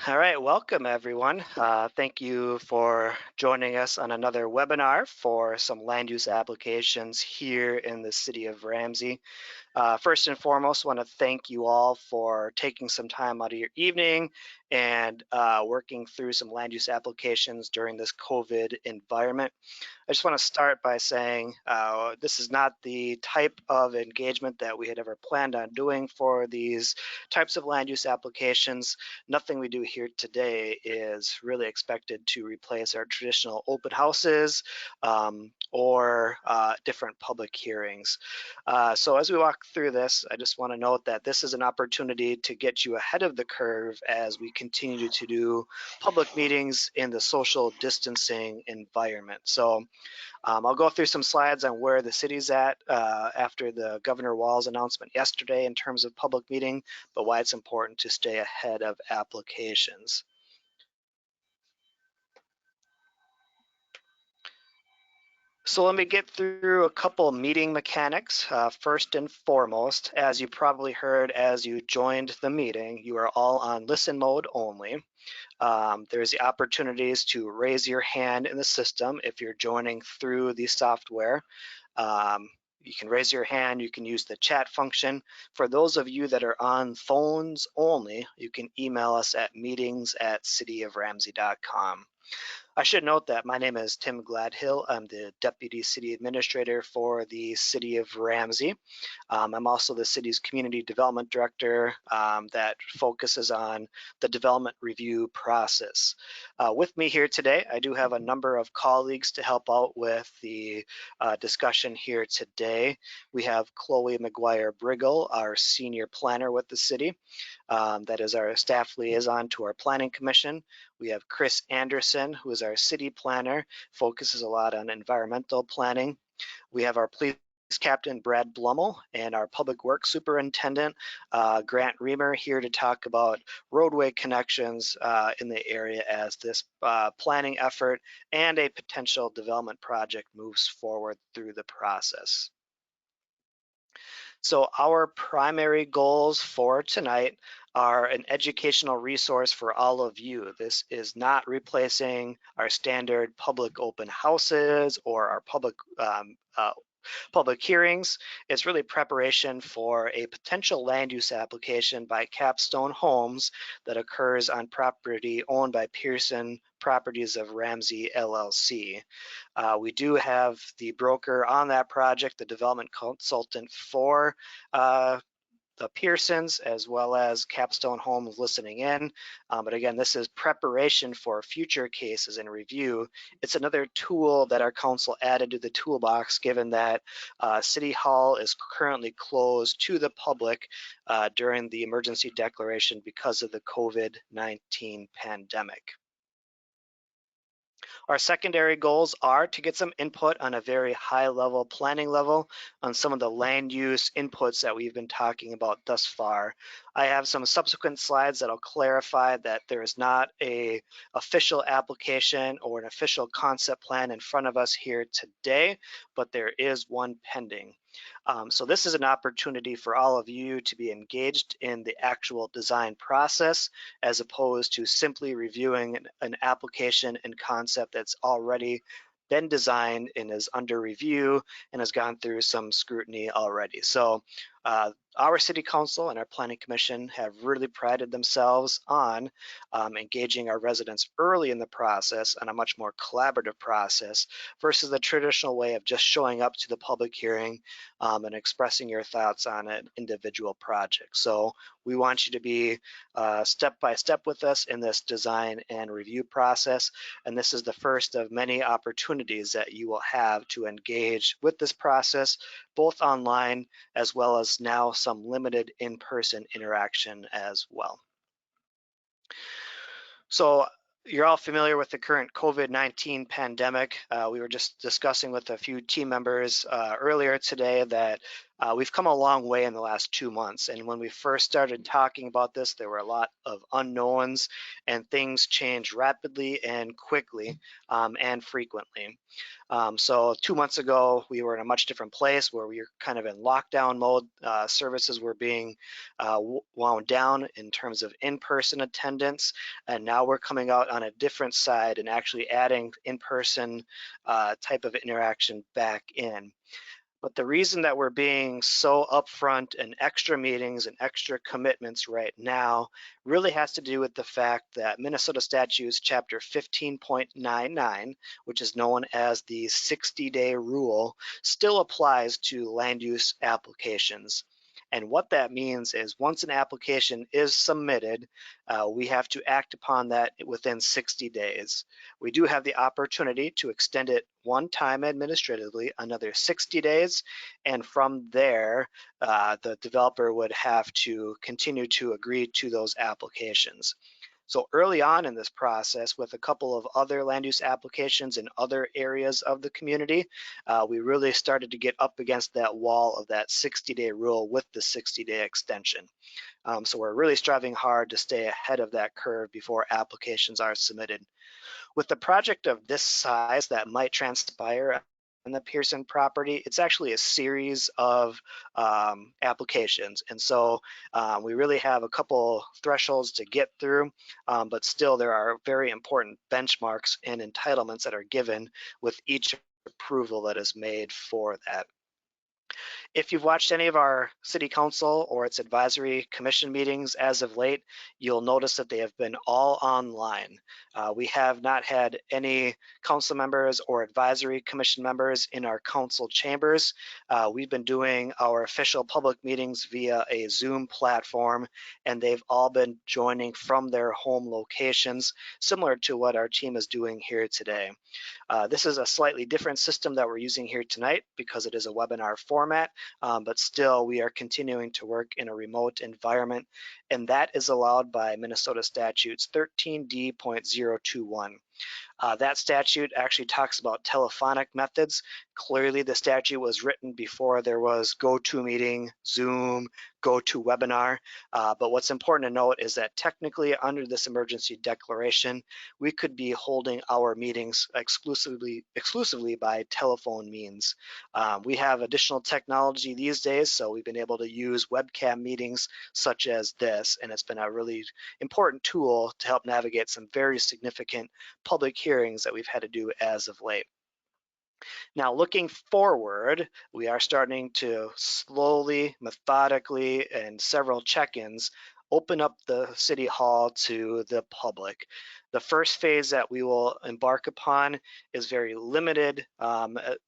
All right, welcome everyone. Thank you for joining us on another webinar for some land use applications here in the city of Ramsey. First and foremost, want to thank you all for taking some time out of your evening and working through some land use applications during this COVID environment. I just want to start by saying this is not the type of engagement that we had ever planned on doing for these types of land use applications. Nothing we do here today is really expected to replace our traditional open houses or different public hearings. So as we walk through this, I just want to note that this is an opportunity to get you ahead of the curve as we continue to do public meetings in the social distancing environment. So I'll go through some slides on where the city's at after the Governor Walz announcement yesterday in terms of public meeting, but why it's important to stay ahead of applications. So let me get through a couple meeting mechanics. First and foremost, as you probably heard as you joined the meeting, you are all on listen mode only. There's the opportunities to raise your hand in the system if you're joining through the software. You can raise your hand, you can use the chat function. For those of you that are on phones only, you can email us at meetings@cityoframsey.com. I should note that my name is Tim Gladhill. I'm the Deputy City Administrator for the City of Ramsey. I'm also the city's Community Development Director that focuses on the development review process. With me here today, I do have a number of colleagues to help out with the discussion here today. We have Chloe McGuire-Briggle, our Senior Planner with the city. That is our staff liaison to our Planning Commission. We have Chris Anderson, who is our city planner, focuses a lot on environmental planning. We have our police captain, Brad Blummel, and our public works superintendent, Grant Reamer, here to talk about roadway connections in the area as this planning effort and a potential development project moves forward through the process. So our primary goals for tonight are an educational resource for all of you. This is not replacing our standard public open houses or our public hearings. It's really preparation for a potential land use application by Capstone Homes that occurs on property owned by Pearson Properties of Ramsey LLC. We do have the broker on that project, the development consultant for the Pearsons as well as Capstone Homes listening in. But again, this is preparation for future cases and review. It's another tool that our council added to the toolbox given that City Hall is currently closed to the public during the emergency declaration because of the COVID-19 pandemic. Our secondary goals are to get some input on a very high level planning level on some of the land use inputs that we've been talking about thus far. I have some subsequent slides that'll clarify that there is not a official application or an official concept plan in front of us here today, but there is one pending. So this is an opportunity for all of you to be engaged in the actual design process as opposed to simply reviewing an application and concept that's already been designed and is under review and has gone through some scrutiny already. So our city council and our planning commission have really prided themselves on engaging our residents early in the process on a much more collaborative process versus the traditional way of just showing up to the public hearing and expressing your thoughts on an individual project. So we want you to be step by step with us in this design and review process. And this is the first of many opportunities that you will have to engage with this process, both online as well as now some limited in-person interaction as well. So you're all familiar with the current COVID-19 pandemic. We were just discussing with a few team members earlier today that We've come a long way in the last 2 months, and when we first started talking about this, there were a lot of unknowns, and things changed rapidly and quickly and frequently. So 2 months ago, we were in a much different place where we were kind of in lockdown mode. Services were being wound down in terms of in-person attendance, and now we're coming out on a different side and actually adding in-person type of interaction back in. But the reason that we're being so upfront and extra meetings and extra commitments right now really has to do with the fact that Minnesota Statutes Chapter 15.99, which is known as the 60-day rule, still applies to land use applications. And what that means is once an application is submitted, we have to act upon that within 60 days. We do have the opportunity to extend it one time administratively, another 60 days, and from there, the developer would have to continue to agree to those applications. So early on in this process, with a couple of other land use applications in other areas of the community, we really started to get up against that wall of that 60-day rule with the 60-day extension. So we're really striving hard to stay ahead of that curve before applications are submitted. With a project of this size that might transpire on the Pearson property, it's actually a series of applications. And so we really have a couple thresholds to get through, but still there are very important benchmarks and entitlements that are given with each approval that is made for that. If you've watched any of our city council or its advisory commission meetings as of late, you'll notice that they have been all online. We have not had any council members or advisory commission members in our council chambers. We've been doing our official public meetings via a Zoom platform, and they've all been joining from their home locations, similar to what our team is doing here today. This is a slightly different system that we're using here tonight because it is a webinar format, but still we are continuing to work in a remote environment, and that is allowed by Minnesota Statutes 13D.021. That statute actually talks about telephonic methods. Clearly, the statute was written before there was GoToMeeting, Zoom, GoToWebinar. But what's important to note is that technically under this emergency declaration, we could be holding our meetings exclusively by telephone means. We have additional technology these days, so we've been able to use webcam meetings such as this, and it's been a really important tool to help navigate some very significant public hearings that we've had to do as of late. Now, looking forward, we are starting to slowly, methodically, and several check-ins open up the City Hall to the public. The first phase that we will embark upon is very limited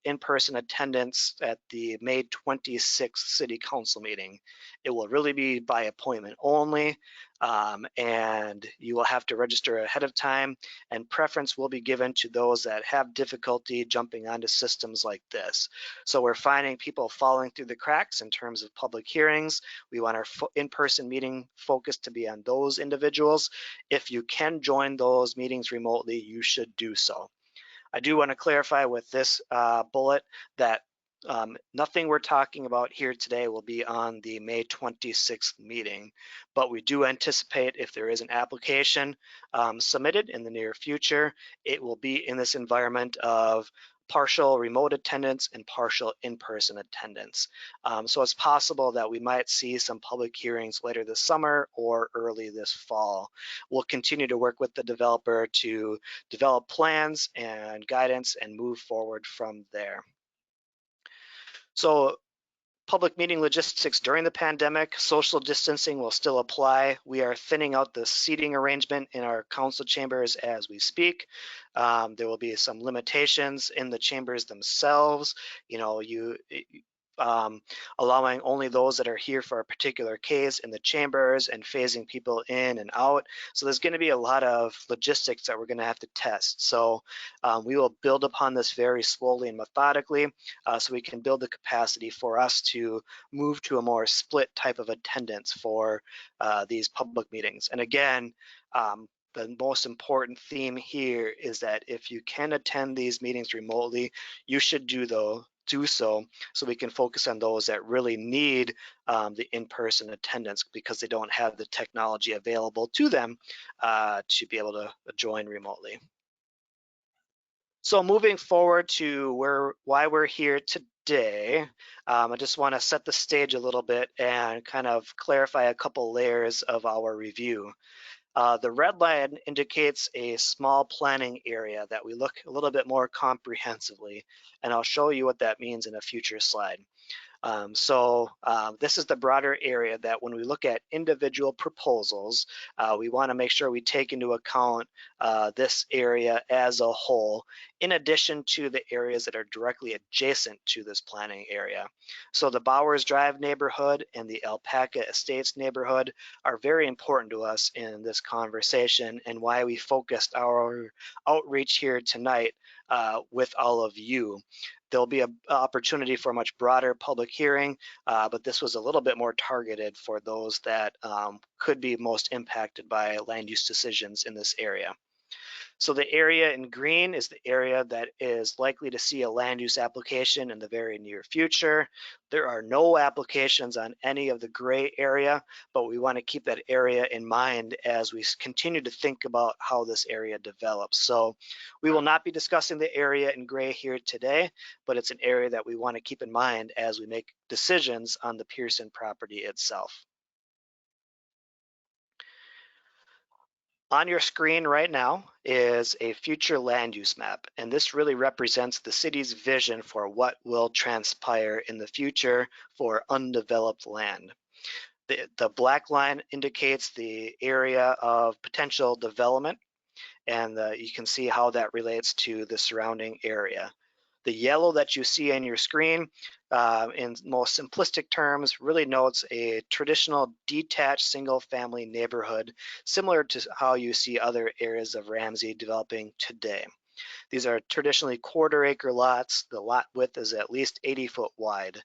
in-person attendance at the May 26th City Council meeting. It will really be by appointment only, and you will have to register ahead of time, and preference will be given to those that have difficulty jumping onto systems like this. So we're finding people falling through the cracks in terms of public hearings. We want our in-person meeting focus to be on those individuals. If you can join those meetings remotely, you should do so. I do want to clarify with this bullet that nothing we're talking about here today will be on the May 26th meeting, but we do anticipate if there is an application submitted in the near future, it will be in this environment of partial remote attendance and partial in-person attendance. So it's possible that we might see some public hearings later this summer or early this fall. We'll continue to work with the developer to develop plans and guidance and move forward from there. So public meeting logistics during the pandemic, social distancing will still apply. We are thinning out the seating arrangement in our council chambers as we speak. There will be some limitations in the chambers themselves. You know, allowing only those that are here for a particular case in the chambers and phasing people in and out. So there's going to be a lot of logistics that we're going to have to test. So we will build upon this very slowly and methodically so we can build the capacity for us to move to a more split type of attendance for these public meetings. And again, the most important theme here is that if you can attend these meetings remotely, you should do do so we can focus on those that really need the in-person attendance because they don't have the technology available to them to be able to join remotely. So moving forward to why we're here today, I just want to set the stage a little bit and kind of clarify a couple layers of our review. The red line indicates a small planning area that we look a little bit more comprehensively, and I'll show you what that means in a future slide. This is the broader area that when we look at individual proposals, we want to make sure we take into account this area as a whole, in addition to the areas that are directly adjacent to this planning area. So the Bowers Drive neighborhood and the Alpaca Estates neighborhood are very important to us in this conversation and why we focused our outreach here tonight with all of you. There'll be an opportunity for a much broader public hearing, but this was a little bit more targeted for those that could be most impacted by land use decisions in this area. So the area in green is the area that is likely to see a land use application in the very near future. There are no applications on any of the gray area, but we want to keep that area in mind as we continue to think about how this area develops. So we will not be discussing the area in gray here today, but it's an area that we want to keep in mind as we make decisions on the Pearson property itself. On your screen right now is a future land use map, and this really represents the city's vision for what will transpire in the future for undeveloped land. The black line indicates the area of potential development, and you can see how that relates to the surrounding area. The yellow that you see on your screen, in most simplistic terms, really notes a traditional detached single-family neighborhood, similar to how you see other areas of Ramsey developing today. These are traditionally quarter-acre lots. The lot width is at least 80 foot wide.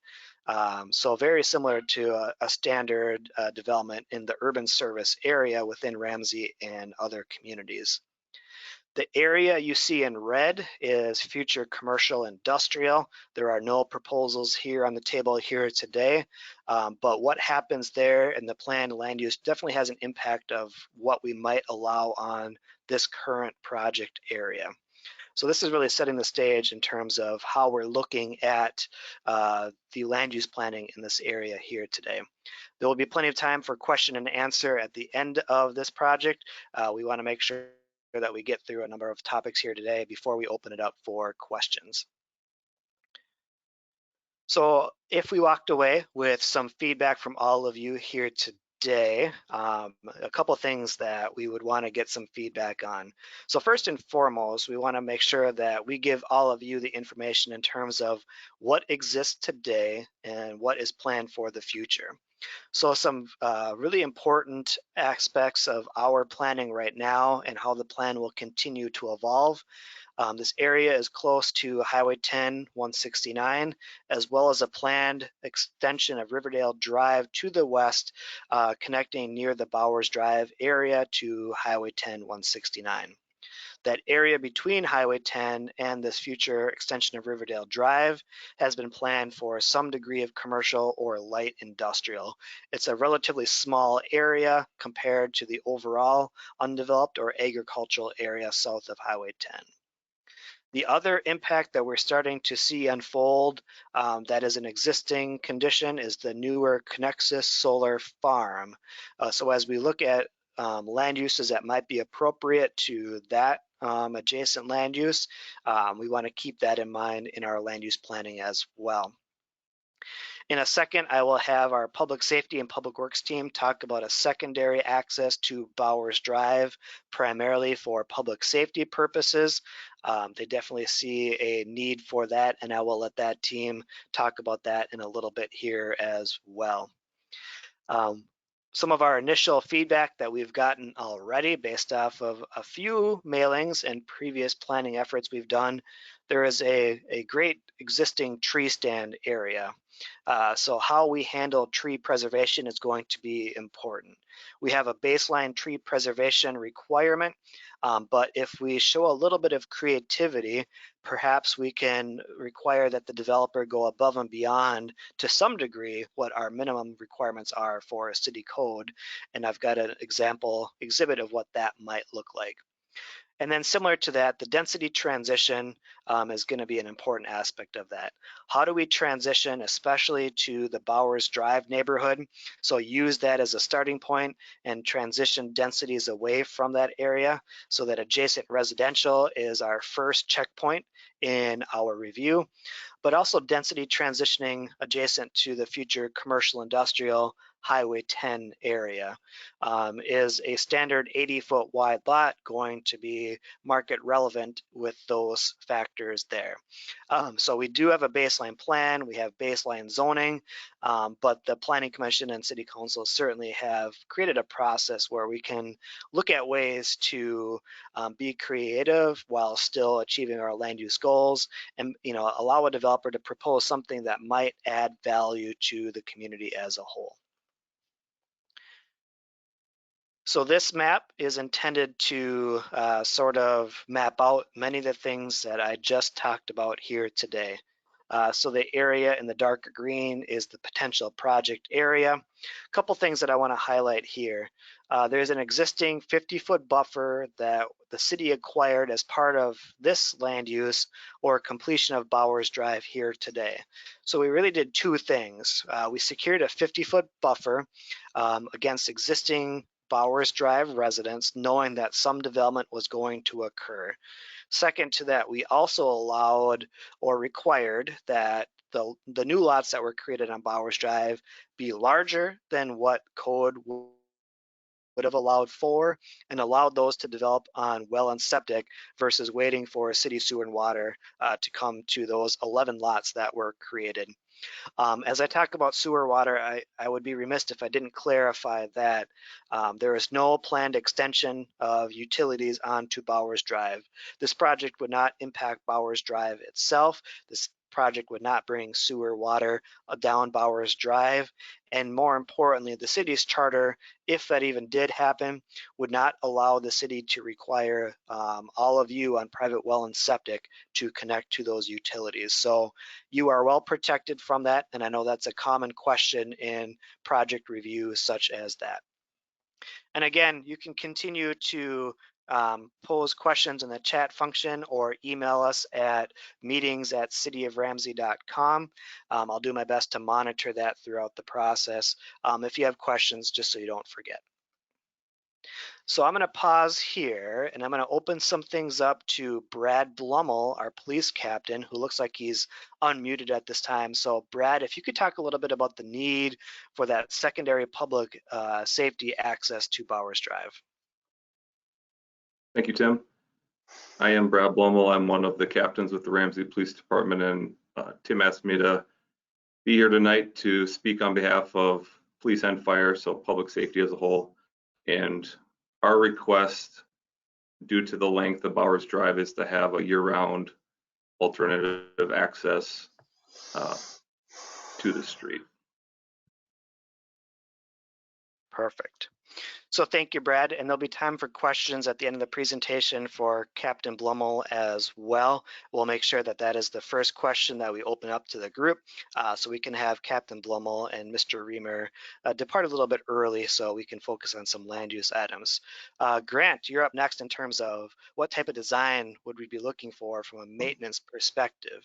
So very similar to a standard development in the urban service area within Ramsey and other communities. The area you see in red is future commercial industrial. There are no proposals here on the table here today, but what happens there in the planned land use definitely has an impact of what we might allow on this current project area. So this is really setting the stage in terms of how we're looking at the land use planning in this area here today. There will be plenty of time for question and answer at the end of this project. We want to make sure that we get through a number of topics here today before we open it up for questions. So if we walked away with some feedback from all of you here today, a couple things that we would want to get some feedback on. So first and foremost, we want to make sure that we give all of you the information in terms of what exists today and what is planned for the future. So some really important aspects of our planning right now and how the plan will continue to evolve. This area is close to Highway 10, 169, as well as a planned extension of Riverdale Drive to the west, connecting near the Bowers Drive area to Highway 10, 169. That area between Highway 10 and this future extension of Riverdale Drive has been planned for some degree of commercial or light industrial. It's a relatively small area compared to the overall undeveloped or agricultural area south of Highway 10. The other impact that we're starting to see unfold that is an existing condition is the newer Connexus Solar Farm. So as we look at land uses that might be appropriate to that adjacent land use, we want to keep that in mind in our land use planning as well. In a second, I will have our public safety and public works team talk about a secondary access to Bowers Drive, primarily for public safety purposes. They definitely see a need for that, and I will let that team talk about that in a little bit here as well. Some of our initial feedback that we've gotten already based off of a few mailings and previous planning efforts we've done, there is a great existing tree stand area. So how we handle tree preservation is going to be important. We have a baseline tree preservation requirement, but if we show a little bit of creativity, perhaps we can require that the developer go above and beyond to some degree what our minimum requirements are for a city code. And I've got an exhibit of what that might look like. And then similar to that, the density transition is going to be an important aspect of that. How do we transition, especially to the Bowers Drive neighborhood? So use that as a starting point and transition densities away from that area so that adjacent residential is our first checkpoint in our review, but also density transitioning adjacent to the future commercial industrial Highway 10 area. Is a standard 80-foot wide lot going to be market relevant with those factors there? So we do have a baseline plan, we have baseline zoning, but the Planning Commission and City Council certainly have created a process where we can look at ways to be creative while still achieving our land use goals, and allow a developer to propose something that might add value to the community as a whole. So this map is intended to sort of map out many of the things that I just talked about here today. So the area in the darker green is the potential project area. A couple things that I want to highlight here. There's an existing 50-foot buffer that the city acquired as part of this land use or completion of Bowers Drive here today. So we really did two things. We secured a 50-foot buffer against existing Bowers Drive residents, knowing that some development was going to occur. Second to that, we also allowed or required that the new lots that were created on Bowers Drive be larger than what code would have allowed for, and allowed those to develop on well and septic versus waiting for city sewer and water to come to those 11 lots that were created. As I talk about sewer water, I would be remiss if I didn't clarify that there is no planned extension of utilities onto Bowers Drive. This project would not impact Bowers Drive itself. This project would not bring sewer water down Bowers Drive. And more importantly, the city's charter, if that even did happen, would not allow the city to require all of you on private well and septic to connect to those utilities. So you are well protected from that, and I know that's a common question in project reviews such as that. And again, you can continue to pose questions in the chat function or email us at meetings@cityoframsey.com. I'll do my best to monitor that throughout the process if you have questions, just so you don't forget. So I'm going to pause here and I'm going to open some things up to Brad Blummel, our police captain, who looks like he's unmuted at this time. So Brad, if you could talk a little bit about the need for that secondary public safety access to Bowers Drive. Thank you, Tim. I am Brad Blummel. I'm one of the captains with the Ramsey Police Department, and Tim asked me to be here tonight to speak on behalf of police and fire, so public safety as a whole. And our request, due to the length of Bowers Drive, is to have a year-round alternative access to the street. Perfect. So thank you, Brad, and there'll be time for questions at the end of the presentation for Captain Blummel as well. We'll make sure that that is the first question that we open up to the group, so we can have Captain Blummel and Mr. Reamer depart a little bit early so we can focus on some land use items. Grant, you're up next in terms of what type of design would we be looking for from a maintenance perspective?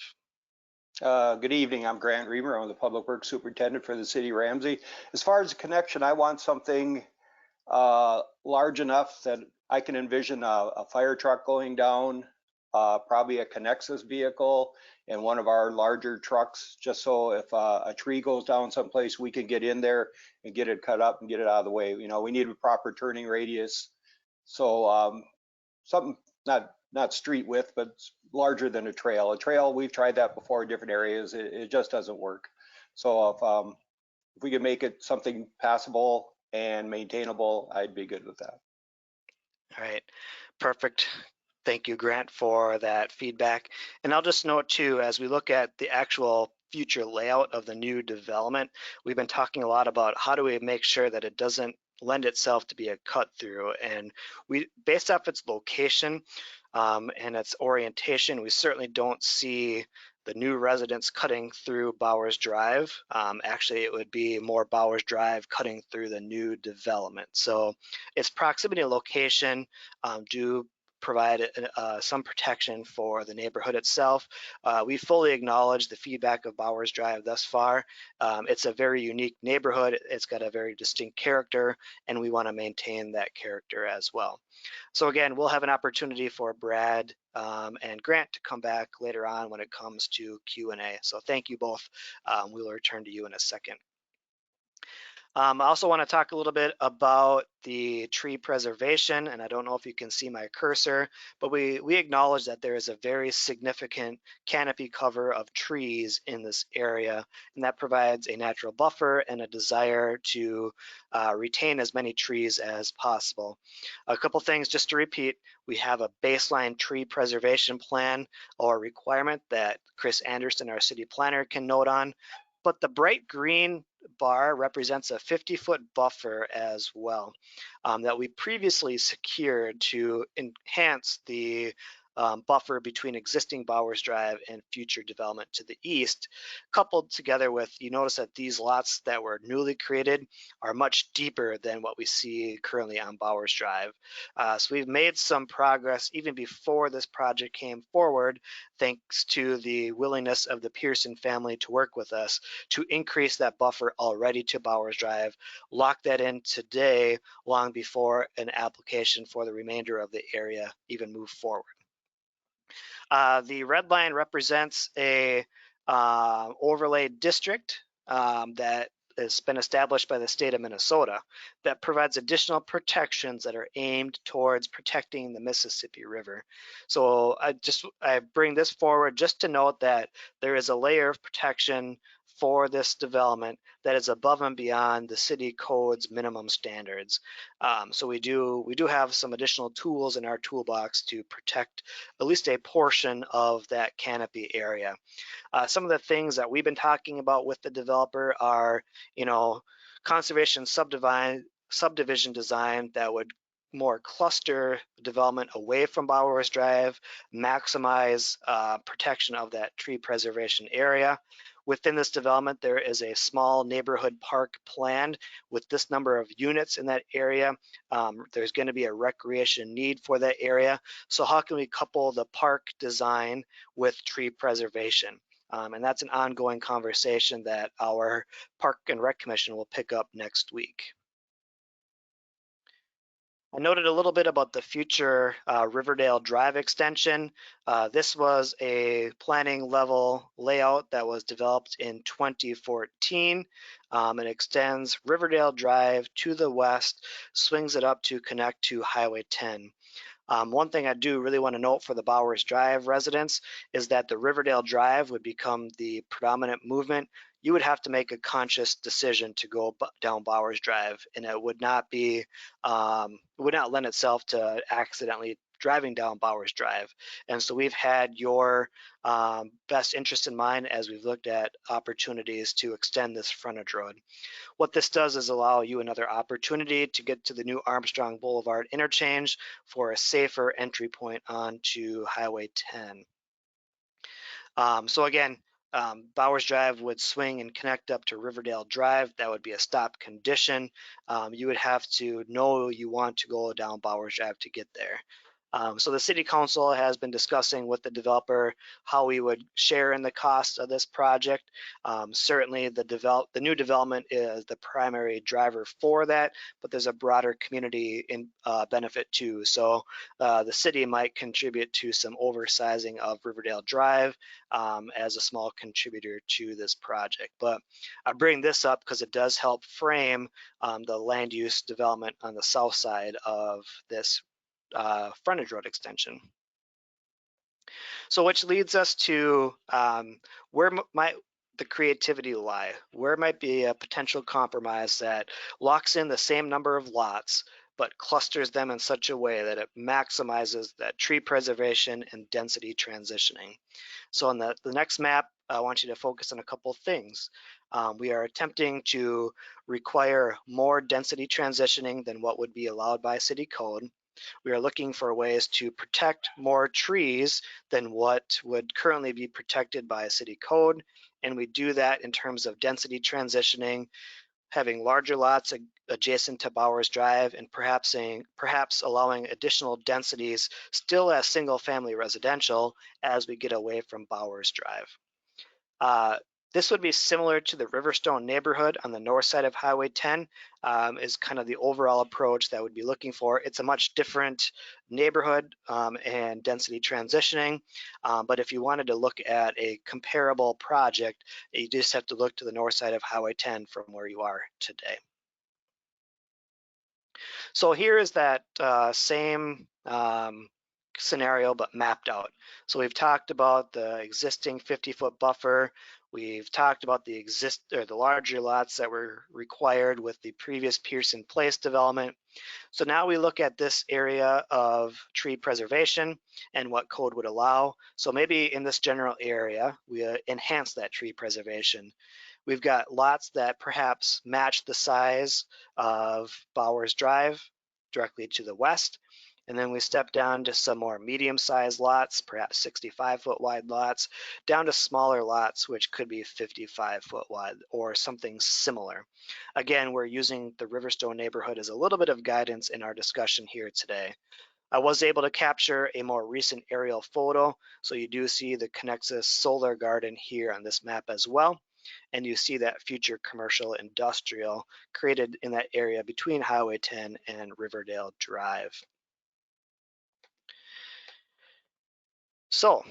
Good evening, I'm Grant Reamer. I'm the Public Works Superintendent for the City of Ramsey. As far as the connection, I want something large enough that I can envision a fire truck going down, probably a Connexus vehicle, and one of our larger trucks, just so if a tree goes down someplace, we can get in there and get it cut up and get it out of the way. You know, we need a proper turning radius. So something not street width, but larger than a trail. A trail, we've tried that before in different areas. It just doesn't work. So if we could make it something passable and maintainable, I'd be good with that. All right, perfect. Thank you, Grant, for that feedback. And I'll just note too, as we look at the actual future layout of the new development, we've been talking a lot about how do we make sure that it doesn't lend itself to be a cut through. And we, based off its location and its orientation, we certainly don't see the new residents cutting through Bowers Drive. Actually, it would be more Bowers Drive cutting through the new development. So its proximity to location do provide some protection for the neighborhood itself. We fully acknowledge the feedback of Bowers Drive thus far. It's a very unique neighborhood. It's got a very distinct character, and we want to maintain that character as well. So again, we'll have an opportunity for Brad and Grant to come back later on when it comes to Q&A. So thank you both. We will return to you in a second. I also want to talk a little bit about the tree preservation, and I don't know if you can see my cursor, but we acknowledge that there is a very significant canopy cover of trees in this area, and that provides a natural buffer and a desire to retain as many trees as possible. A couple things just to repeat: we have a baseline tree preservation plan or requirement that Chris Anderson, our city planner, can note on, but the bright green bar represents a 50-foot buffer as well that we previously secured to enhance the buffer between existing Bowers Drive and future development to the east, coupled together with, you notice that these lots that were newly created are much deeper than what we see currently on Bowers Drive. So we've made some progress even before this project came forward, thanks to the willingness of the Pearson family to work with us to increase that buffer already to Bowers Drive, lock that in today long before an application for the remainder of the area even move forward. The red line represents a overlay district that has been established by the state of Minnesota that provides additional protections that are aimed towards protecting the Mississippi River. So I bring this forward just to note that there is a layer of protection for this development that is above and beyond the city code's minimum standards. So we do have some additional tools in our toolbox to protect at least a portion of that canopy area. Some of the things that we've been talking about with the developer are, conservation subdivision design that would more cluster development away from Bowers Drive, maximize protection of that tree preservation area. Within this development, there is a small neighborhood park planned with this number of units in that area. There's going to be a recreation need for that area. So how can we couple the park design with tree preservation? And that's an ongoing conversation that our Park and Rec Commission will pick up next week. I noted a little bit about the future Riverdale Drive extension. This was a planning level layout that was developed in 2014. It extends Riverdale Drive to the west, swings it up to connect to Highway 10. One thing I do really want to note for the Bowers Drive residents is that the Riverdale Drive would become the predominant movement. You would have to make a conscious decision to go down Bowers Drive, and it would not lend itself to accidentally driving down Bowers Drive. And so we've had your best interest in mind as we've looked at opportunities to extend this frontage road. What this does is allow you another opportunity to get to the new Armstrong Boulevard interchange for a safer entry point onto Highway 10. So again, Bowers Drive would swing and connect up to Riverdale Drive. That would be a stop condition. You would have to know you want to go down Bowers Drive to get there. So the City Council has been discussing with the developer how we would share in the cost of this project. Certainly the new development is the primary driver for that, but there's a broader community benefit too. So the city might contribute to some oversizing of Riverdale Drive as a small contributor to this project. But I bring this up because it does help frame the land use development on the south side of this frontage road extension. So which leads us to where might the creativity lie? Where might be a potential compromise that locks in the same number of lots, but clusters them in such a way that it maximizes that tree preservation and density transitioning. So on the next map, I want you to focus on a couple things. We are attempting to require more density transitioning than what would be allowed by city code. We are looking for ways to protect more trees than what would currently be protected by a city code. And we do that in terms of density transitioning, having larger lots adjacent to Bowers Drive, and perhaps allowing additional densities still as single family residential as we get away from Bowers Drive. This would be similar to the Riverstone neighborhood on the north side of Highway 10, is kind of the overall approach that would be looking for. It's a much different neighborhood and density transitioning, but if you wanted to look at a comparable project, you just have to look to the north side of Highway 10 from where you are today. So here is that same scenario, but mapped out. So we've talked about the existing 50-foot buffer. We've talked about the larger lots that were required with the previous Pearson Place development. So now we look at this area of tree preservation and what code would allow. So maybe in this general area, we enhance that tree preservation. We've got lots that perhaps match the size of Bowers Drive directly to the west. And then we step down to some more medium-sized lots, perhaps 65-foot wide lots, down to smaller lots, which could be 55-foot wide or something similar. Again, we're using the Riverstone neighborhood as a little bit of guidance in our discussion here today. I was able to capture a more recent aerial photo, so you do see the Connexus Solar Garden here on this map as well. And you see that future commercial industrial created in that area between Highway 10 and Riverdale Drive. So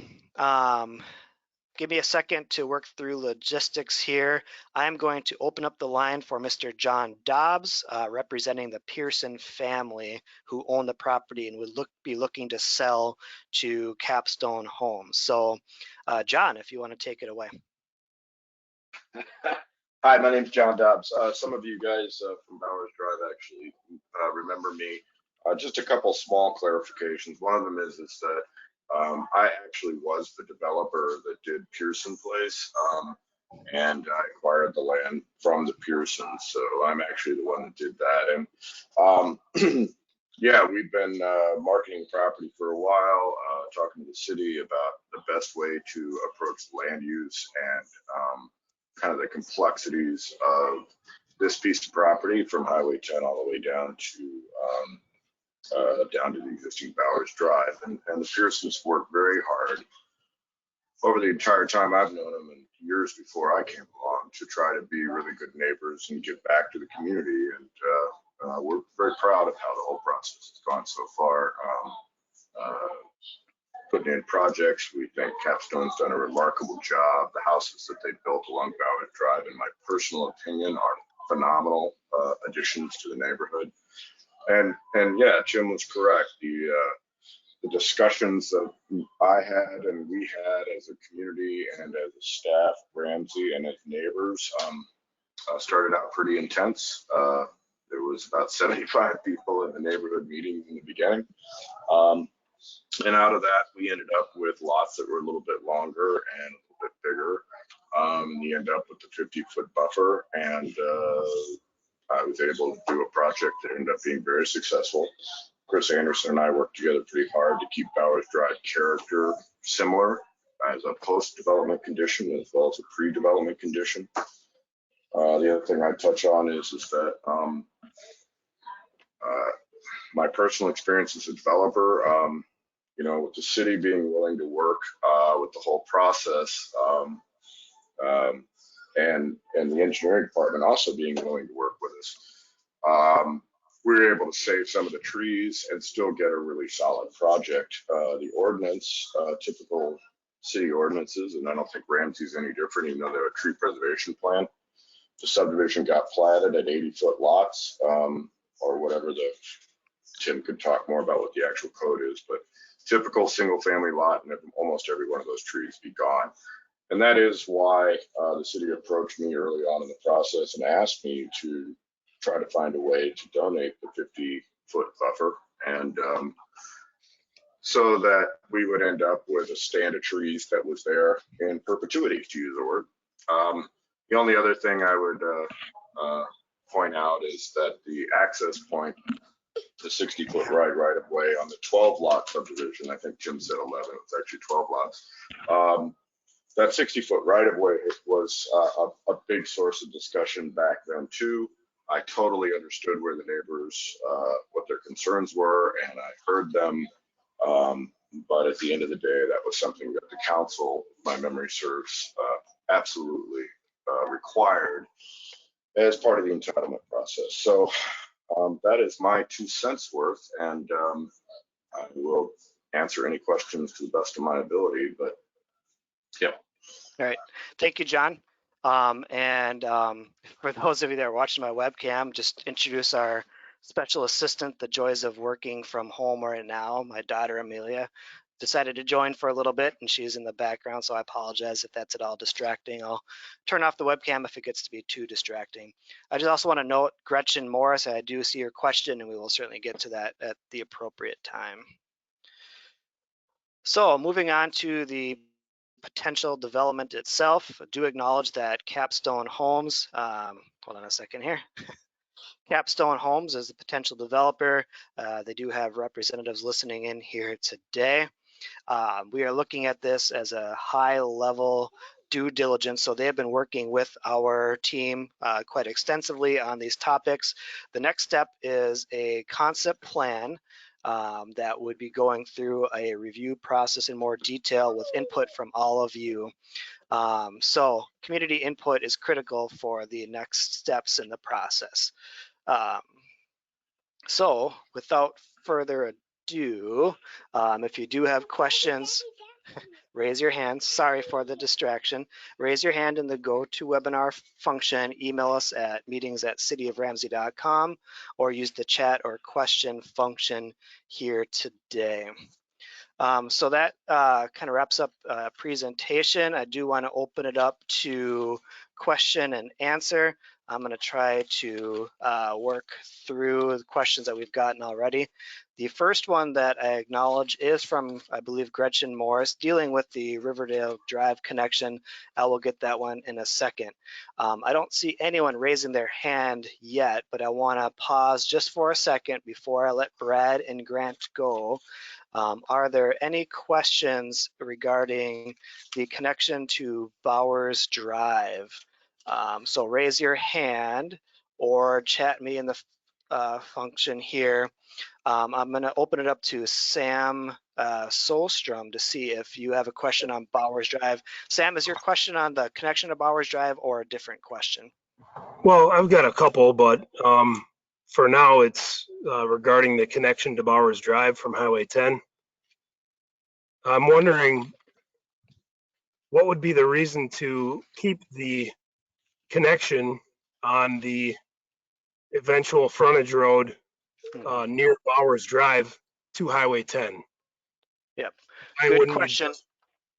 give me a second to work through logistics here. I'm going to open up the line for Mr. John Dobbs, representing the Pearson family who own the property and would be looking to sell to Capstone Homes. So John, if you want to take it away. Hi, my name's John Dobbs. Some of you guys from Bowers Drive actually remember me. Just a couple small clarifications. One of them is that I actually was the developer that did Pearson Place, and I acquired the land from the Pearsons. So I'm actually the one that did that. And yeah, we've been marketing the property for a while, talking to the city about the best way to approach land use and kind of the complexities of this piece of property from Highway 10 all the way down to the existing Bowers Drive. And the Pearsons worked very hard over the entire time I've known them and years before I came along to try to be really good neighbors and give back to the community. And we're very proud of how the whole process has gone so far. Putting in projects, we think Capstone's done a remarkable job. The houses that they built along Bowers Drive, in my personal opinion, are phenomenal additions to the neighborhood. And yeah, Jim was correct. The discussions that I had and we had as a community and as a staff, Ramsey and as neighbors, started out pretty intense. There was about 75 people in the neighborhood meeting in the beginning. And out of that, we ended up with lots that were a little bit longer and a little bit bigger. And you end up with the 50-foot buffer. And I was able to do a project that ended up being very successful. Chris Anderson and I worked together pretty hard to keep Bowers Drive character similar as a post-development condition as well as a pre-development condition. The other thing I'd touch on is that my personal experience as a developer, you know, with the city being willing to work with the whole process, and the engineering department also being willing to work with us, we were able to save some of the trees and still get a really solid project. The ordinance, typical city ordinances, and I don't think Ramsey's any different, even though they're a tree preservation plan. The subdivision got platted at 80-foot lots, or whatever Tim could talk more about what the actual code is, but typical single family lot, and almost every one of those trees be gone. And that is why the city approached me early on in the process and asked me to try to find a way to donate the foot buffer. And so that we would end up with a stand of trees that was there in perpetuity, to use the word. The only other thing I would point out is that the access point, the 60-foot right of way on the 12 lot subdivision, I think Jim said 11, it's actually 12 lots. That 60-foot right of way was a big source of discussion back then too. I totally understood where the neighbors, what their concerns were, and I heard them. But at the end of the day, that was something that the council, my memory serves, absolutely required as part of the entitlement process. So that is my 2 cents worth, and I will answer any questions to the best of my ability, but yeah. All right, thank you, John. For those of you that are watching my webcam, just introduce our special assistant, the joys of working from home right now. My daughter, Amelia, decided to join for a little bit, and she's in the background, so I apologize if that's at all distracting. I'll turn off the webcam if it gets to be too distracting. I just also want to note, Gretchen Morris, I do see your question, and we will certainly get to that at the appropriate time. So moving on to the potential development itself, I do acknowledge that Capstone Homes, hold on a second here. Capstone Homes is the potential developer. They do have representatives listening in here today. We are looking at this as a high level due diligence. So they have been working with our team quite extensively on these topics. The next step is a concept plan that would be going through a review process in more detail with input from all of you. So community input is critical for the next steps in the process. So without further ado, if you do have questions, raise your hand. Sorry for the distraction. Raise your hand in the GoToWebinar function. Email us at meetings@cityoframsey.com or use the chat or question function here today. So that kind of wraps up presentation. I do want to open it up to question and answer. I'm going to try to work through the questions that we've gotten already. The first one that I acknowledge is from, I believe, Gretchen Morris, dealing with the Riverdale Drive connection. I will get that one in a second. I don't see anyone raising their hand yet, but I want to pause just for a second before I let Brad and Grant go. Are there any questions regarding the connection to Bowers Drive? So raise your hand or chat me in the function here. I'm going to open it up to Sam Solstrom to see if you have a question on Bowers Drive. Sam, is your question on the connection to Bowers Drive or a different question? Well, I've got a couple, but for now it's regarding the connection to Bowers Drive from Highway 10. I'm wondering what would be the reason to keep the connection on the eventual frontage road near Bowers Drive to Highway 10. Yep, Why good wouldn't question.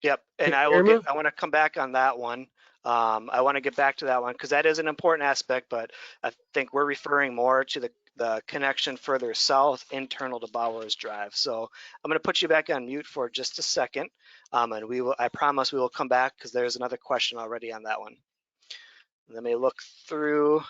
Yep, and Can I you will hear me? I want to come back on that one. I want to get back to that one because that is an important aspect, but I think we're referring more to the connection further south, internal to Bowers Drive. So I'm going to put you back on mute for just a second, and I promise we will come back because there's another question already on that one. Let me look through.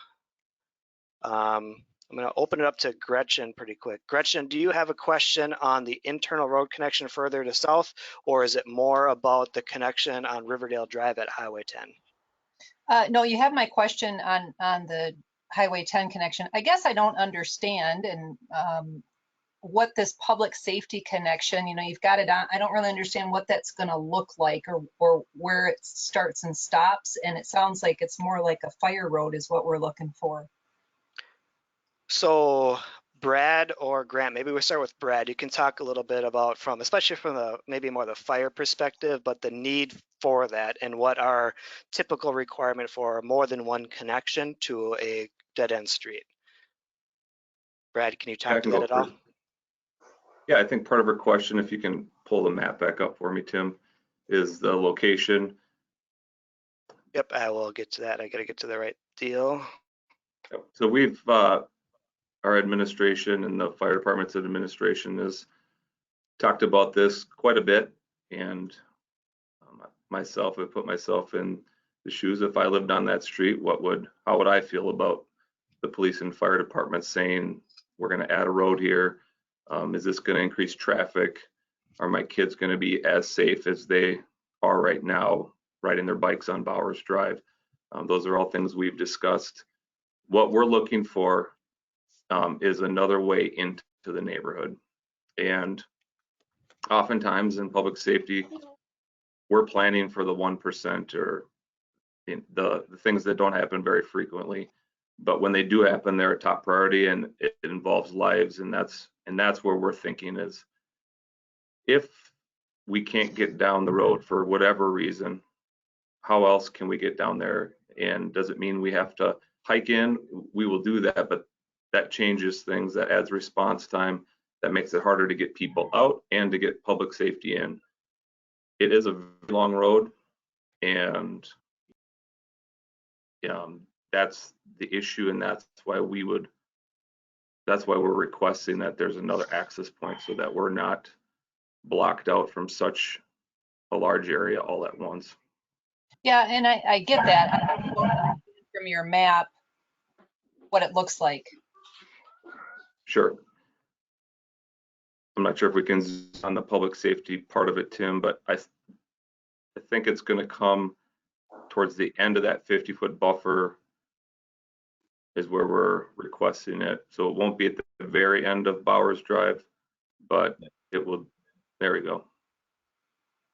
I'm going to open it up to Gretchen pretty quick. Gretchen, do you have a question on the internal road connection further to south, or is it more about the connection on Riverdale Drive at Highway 10? No, you have my question on the Highway 10 connection. I guess I don't understand and what this public safety connection, you've got it on. I don't really understand what that's going to look like or where it starts and stops. And it sounds like it's more like a fire road is what we're looking for. So Brad or Grant, maybe we'll start with Brad. You can talk a little bit about especially from the maybe more the fire perspective, but the need for that and what our typical requirement for more than one connection to a dead end street. Brad, can you talk to that at all? Yeah, I think part of her question, if you can pull the map back up for me, Tim, is the location. Yep, I will get to that. I got to get to the right deal. So we've, our our administration and the fire department's administration has talked about this quite a bit, and myself, I put myself in the shoes. If I lived on that street, how would I feel about the police and fire department saying we're going to add a road here? Is this going to increase traffic? Are my kids going to be as safe as they are right now, riding their bikes on Bowers Drive? Those are all things we've discussed. What we're looking for is another way into the neighborhood. And oftentimes in public safety, we're planning for the 1% or the things that don't happen very frequently. But when they do happen, they're a top priority, and it involves lives. And that's where we're thinking is, if we can't get down the road for whatever reason, how else can we get down there? And does it mean we have to hike in? We will do that, but that changes things. That adds response time. That makes it harder to get people out and to get public safety in. It is a very long road, and that's the issue, and that's why we're requesting that there's another access point so that we're not blocked out from such a large area all at once. Yeah, and I get that. I don't know from your map what it looks like. Sure. I'm not sure if we can zoom on the public safety part of it, Tim, but I think it's going to come towards the end of that 50-foot buffer is where we're requesting it. So it won't be at the very end of Bowers Drive, but it will. There we go.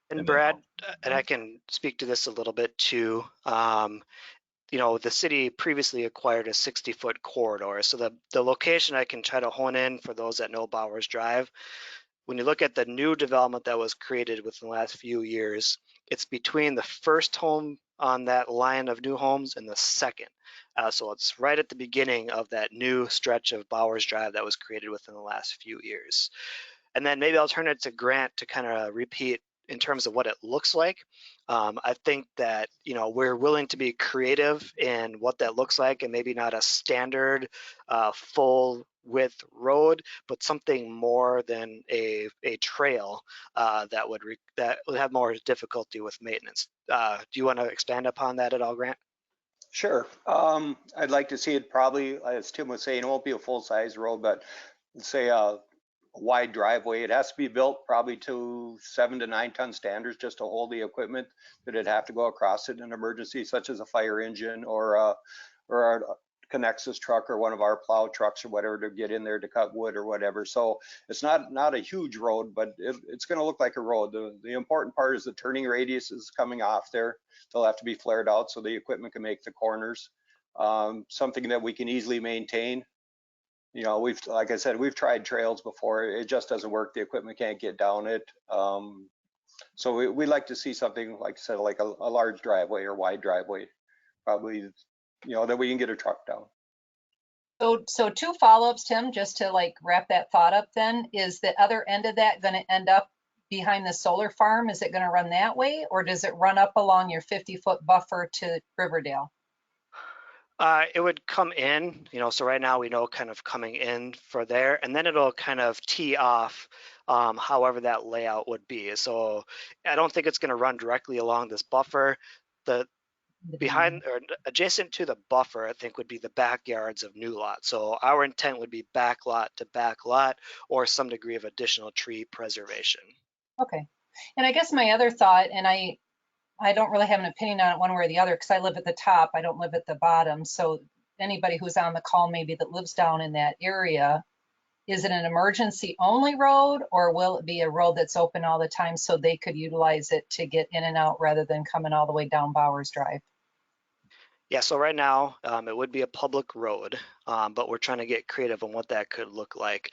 And Brad, and I can speak to this a little bit too. The city previously acquired a 60-foot corridor. So the location I can try to hone in for those that know Bowers Drive. When you look at the new development that was created within the last few years, it's between the first home on that line of new homes and the second. So it's right at the beginning of that new stretch of Bowers Drive that was created within the last few years. And then maybe I'll turn it to Grant to kind of repeat in terms of what it looks like. I think that, we're willing to be creative in what that looks like, and maybe not a standard full width road, but something more than a trail that would have more difficulty with maintenance. Do you want to expand upon that at all, Grant? Sure. I'd like to see it probably, as Tim was saying, it won't be a full-size road, but let's say a wide driveway. It has to be built probably to 7 to 9 ton standards just to hold the equipment that it'd have to go across it in an emergency, such as a fire engine or a Connexus truck or one of our plow trucks or whatever to get in there to cut wood or whatever. So it's not a huge road, but it's going to look like a road. The important part is the turning radius is coming off there. They'll have to be flared out so the equipment can make the corners. Something that we can easily maintain. Like I said, we've tried trails before. It just doesn't work. The equipment can't get down it. So we'd like to see something, like I said, like a large driveway or wide driveway, probably, that we can get a truck down. So 2 follow-ups, Tim, just to like wrap that thought up then. Is the other end of that going to end up behind the solar farm? Is it going to run that way, or does it run up along your 50-foot buffer to Riverdale? It would come in, so right now we know kind of coming in for there, and then it'll kind of tee off however that layout would be. So I don't think it's going to run directly along this buffer. The behind or adjacent to the buffer, I think, would be the backyards of new lots. So our intent would be back lot to back lot, or some degree of additional tree preservation. Okay. And I guess my other thought, and I don't really have an opinion on it one way or the other, because I live at the top, I don't live at the bottom. So anybody who's on the call maybe that lives down in that area, is it an emergency only road, or will it be a road that's open all the time so they could utilize it to get in and out rather than coming all the way down Bowers Drive? Yeah, so right now it would be a public road, but we're trying to get creative on what that could look like.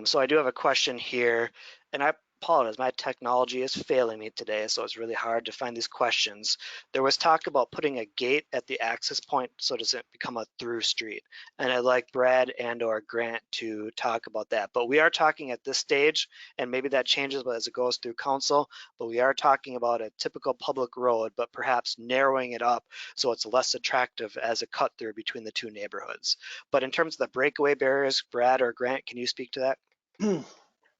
So I do have a question here, and I apologize, my technology is failing me today, so it's really hard to find these questions. There was talk about putting a gate at the access point so it doesn't become a through street. And I'd like Brad and or Grant to talk about that. But we are talking at this stage, and maybe that changes as it goes through council, but we are talking about a typical public road, but perhaps narrowing it up so it's less attractive as a cut through between the two neighborhoods. But in terms of the breakaway barriers, Brad or Grant, can you speak to that?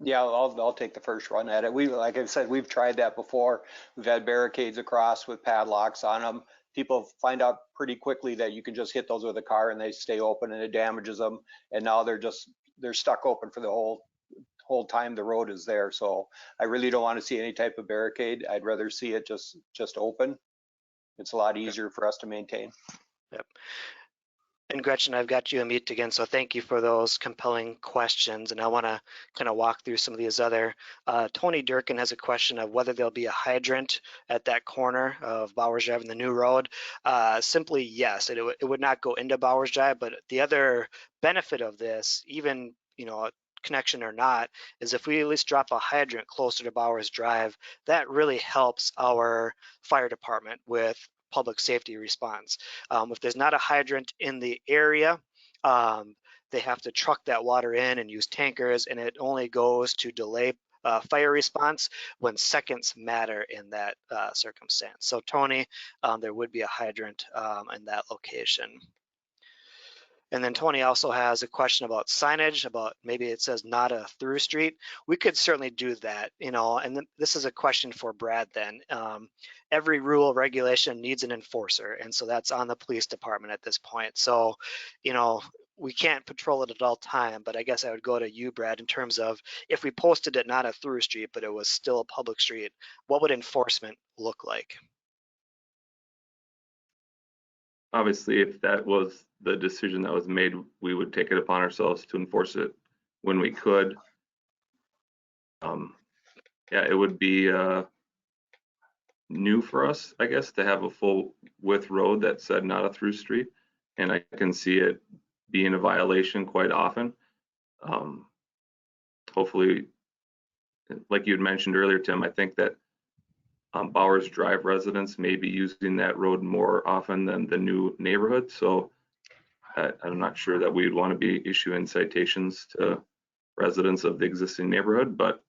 Yeah, I'll take the first run at it. Like I said, we've tried that before. We've had barricades across with padlocks on them. People find out pretty quickly that you can just hit those with a car and they stay open and it damages them. And now they're stuck open for the whole time the road is there. So I really don't want to see any type of barricade. I'd rather see it just open. It's a lot easier for us to maintain. Yep. And Gretchen, I've got you unmute again, so thank you for those compelling questions. And I want to kind of walk through some of these other. Tony Durkin has a question of whether there'll be a hydrant at that corner of Bowers Drive and the new road. Simply yes, it would not go into Bowers Drive, but the other benefit of this, even connection or not, is if we at least drop a hydrant closer to Bowers Drive, that really helps our fire department with public safety response. If there's not a hydrant in the area, they have to truck that water in and use tankers, and it only goes to delay fire response when seconds matter in that circumstance. So Tony, there would be a hydrant in that location. And then Tony also has a question about signage, about maybe it says not a through street. We could certainly do that, and this is a question for Brad then. Every rule regulation needs an enforcer, and so that's on the police department at this point. So, we can't patrol it at all time, but I guess I would go to you, Brad, in terms of if we posted it not a through street, but it was still a public street, what would enforcement look like? Obviously, if that was the decision that was made, we would take it upon ourselves to enforce it when we could. Yeah, it would be new for us, I guess, to have a full width road that said not a through street, and I can see it being a violation quite often. Hopefully, like you had mentioned earlier, Tim, I think that Bowers Drive residents may be using that road more often than the new neighborhood. So I'm not sure that we'd want to be issuing citations to residents of the existing neighborhood, but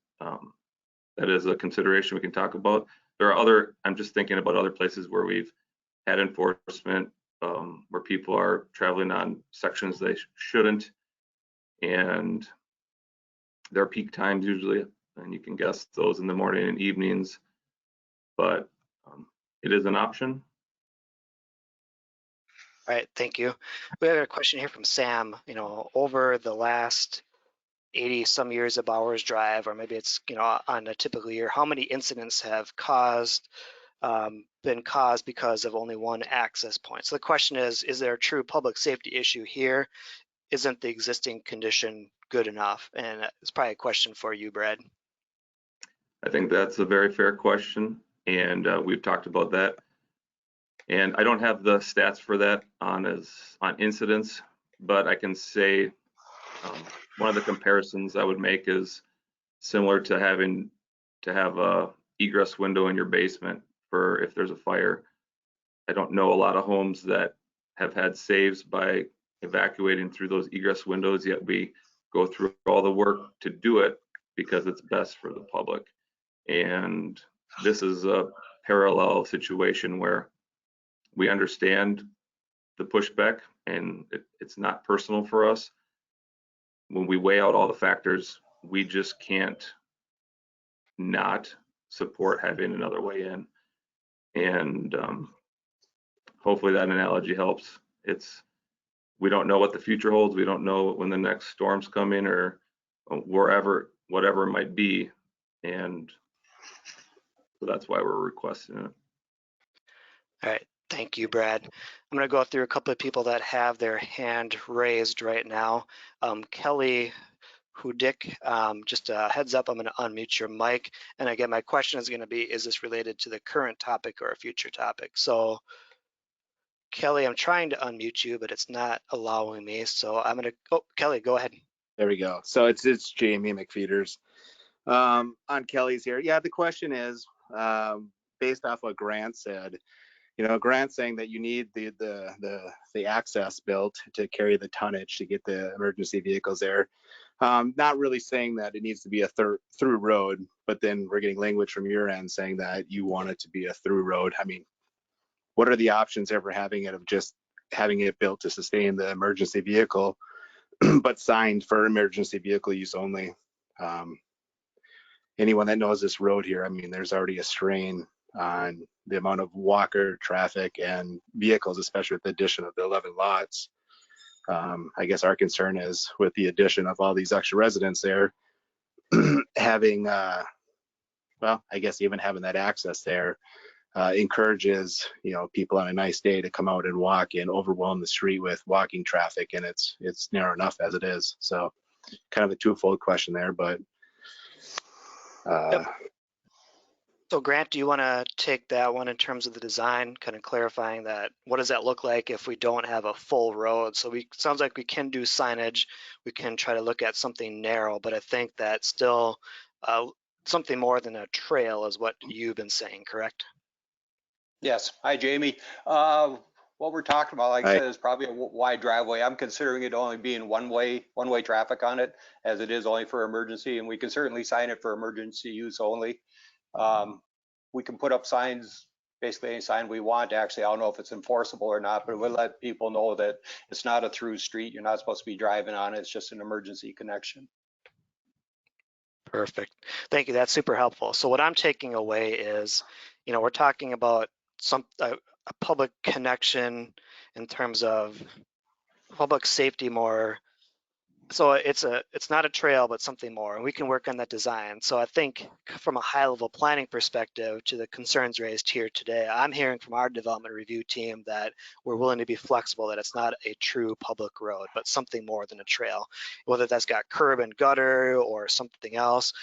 that is a consideration we can talk about. There are I'm just thinking about other places where we've had enforcement where people are traveling on sections they shouldn't, and there are peak times usually, and you can guess those in the morning and evenings, but it is an option. All right, thank you. We have a question here from Sam. Over the last 80 some years of Bowers Drive, or maybe it's on a typical year, how many incidents have been caused because of only one access point? So the question is there a true public safety issue here? Isn't the existing condition good enough? And it's probably a question for you, Brad. I think that's a very fair question, and we've talked about that. And I don't have the stats for that on incidents, but I can say one of the comparisons I would make is similar to having to have a egress window in your basement for if there's a fire. I don't know a lot of homes that have had saves by evacuating through those egress windows, yet we go through all the work to do it because it's best for the public. And this is a parallel situation where we understand the pushback, and it's not personal for us. When we weigh out all the factors, we just can't not support having another way in. And hopefully that analogy helps. We don't know what the future holds. We don't know when the next storm's coming or whatever it might be. And so that's why we're requesting it. All right, thank you, Brad. I'm going to go through a couple of people that have their hand raised right now. Kelly Hudik, just a heads up, I'm going to unmute your mic. And again, my question is going to be, is this related to the current topic or a future topic? So Kelly, I'm trying to unmute you, but it's not allowing me. So I'm going to, Kelly, go ahead. There we go. So it's Jamie McFeeters. On Kelly's here. Yeah, the question is based off what Grant said. You know, Grant's saying that you need the access built to carry the tonnage to get the emergency vehicles there. Not really saying that it needs to be a through road, but then we're getting language from your end saying that you want it to be a through road. I mean, what are the options ever having it of just having it built to sustain the emergency vehicle, but signed for emergency vehicle use only? Anyone that knows this road here, I mean, there's already a strain on the amount of walker traffic and vehicles, especially with the addition of the 11 lots. I guess our concern is with the addition of all these extra residents there, having, well, I guess even having that access there encourages, you know, people on a nice day to come out and walk and overwhelm the street with walking traffic, and it's narrow enough as it is. So kind of a twofold question there, but Yep. So Grant, do you want to take that one in terms of the design, kind of clarifying that what does that look like if we don't have a full road? So sounds like we can do signage, we can try to look at something narrow, but I think that still something more than a trail is what you've been saying, correct? Yes. Hi, Jamie. What we're talking about, like I said, is probably a wide driveway. I'm considering it only being one-way traffic on it, as it is only for emergency, and we can certainly sign it for emergency use only. We can put up signs, basically any sign we want. Actually, I don't know if it's enforceable or not, but we'll let people know that it's not a through street. You're not supposed to be driving on it. It's just an emergency connection. Perfect. Thank you. That's super helpful. So what I'm taking away is, you know, we're talking about a public connection in terms of public safety more. So it's not a trail, but something more, and we can work on that design. So I think from a high level planning perspective to the concerns raised here today, I'm hearing from our development review team that we're willing to be flexible, that it's not a true public road, but something more than a trail, whether that's got curb and gutter or something else.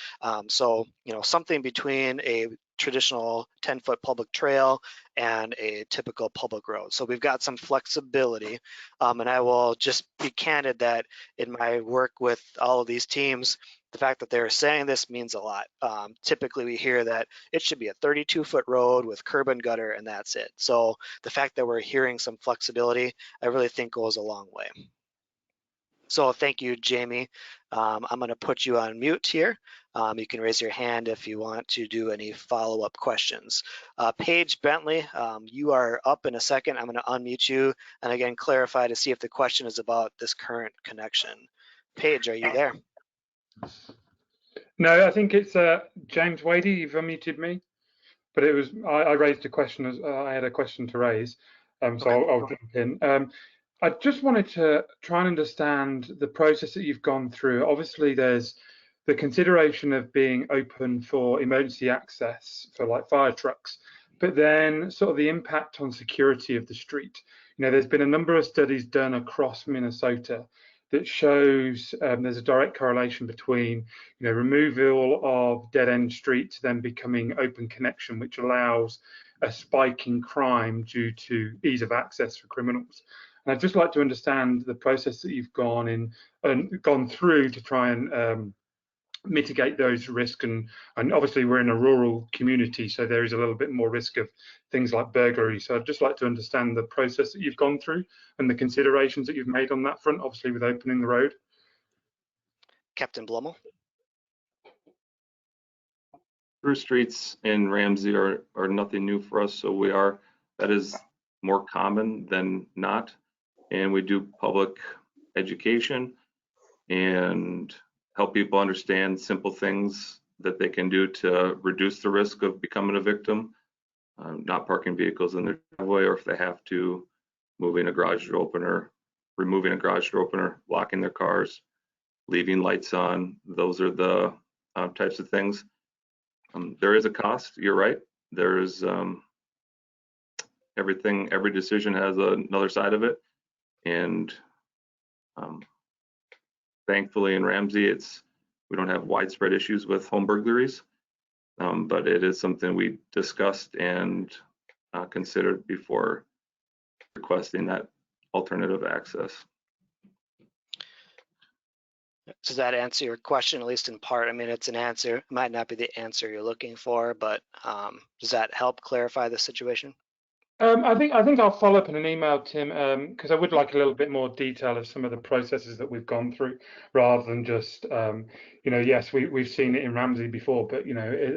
So, you know, something between a traditional 10-foot public trail and a typical public road. So we've got some flexibility, and I will just be candid that in my work with all of these teams, the fact that they're saying this means a lot. Typically we hear that it should be a 32-foot road with curb and gutter and that's it. So the fact that we're hearing some flexibility, I really think goes a long way. So thank you, Jamie. I'm going to put you on mute here. You can raise your hand if you want to do any follow-up questions. Paige Bentley, you are up in a second. I'm going to unmute you and again clarify to see if the question is about this current connection. Paige, are you there? No, I think it's James Wadey. You've unmuted me, but it was I raised a question. I had a question to raise, so Okay. I'll jump in. I just wanted to try and understand the process that you've gone through. Obviously, there's the consideration of being open for emergency access for like fire trucks, but then sort of the impact on security of the street. You know, there's been a number of studies done across Minnesota that shows there's a direct correlation between, you know, removal of dead-end streets then becoming open connection, which allows a spike in crime due to ease of access for criminals. And I'd just like to understand the process that you've gone through to try and mitigate those risks. And obviously we're in a rural community, so there is a little bit more risk of things like burglary. So I'd just like to understand the process that you've gone through and the considerations that you've made on that front, obviously with opening the road. Captain Blumel. Through streets in Ramsey are nothing new for us, so that is more common than not. And we do public education and help people understand simple things that they can do to reduce the risk of becoming a victim, not parking vehicles in their driveway, or if they have to, moving a garage door opener, removing a garage door opener, locking their cars, leaving lights on. Those are the types of things. There is a cost, you're right. There is every decision has another side of it. And thankfully in Ramsey, we don't have widespread issues with home burglaries, but it is something we discussed and considered before requesting that alternative access. Does that answer your question, at least in part? I mean, it's an answer. It might not be the answer you're looking for, but does that help clarify the situation? I think I'll follow up in an email, Tim, because I would like a little bit more detail of some of the processes that we've gone through, rather than just, yes, we've seen it in Ramsey before, but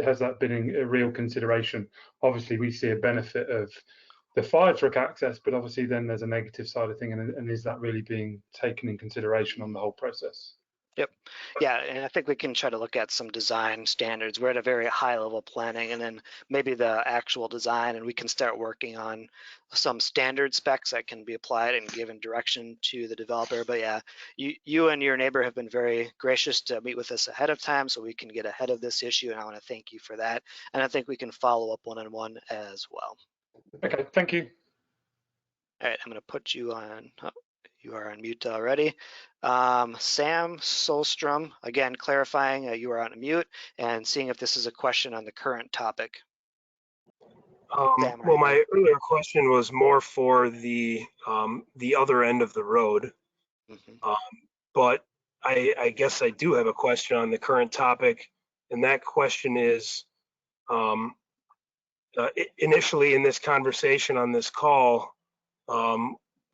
has that been a real consideration? Obviously, we see a benefit of the fire truck access, but obviously then there's a negative side of thing, and is that really being taken in consideration on the whole process? Yep. Yeah, and I think we can try to look at some design standards. We're at a very high level planning, and then maybe the actual design, and we can start working on some standard specs that can be applied and given direction to the developer. But yeah, you and your neighbor have been very gracious to meet with us ahead of time so we can get ahead of this issue, and I want to thank you for that. And I think we can follow up one-on-one as well. Okay, thank you. All right, I'm going to put you on. Oh, you are on mute already. Sam Solstrom, again, clarifying you are on mute and seeing if this is a question on the current topic. Sam, Well, my earlier question was more for the other end of the road, but I guess I do have a question on the current topic, and that question is, initially in this conversation on this call,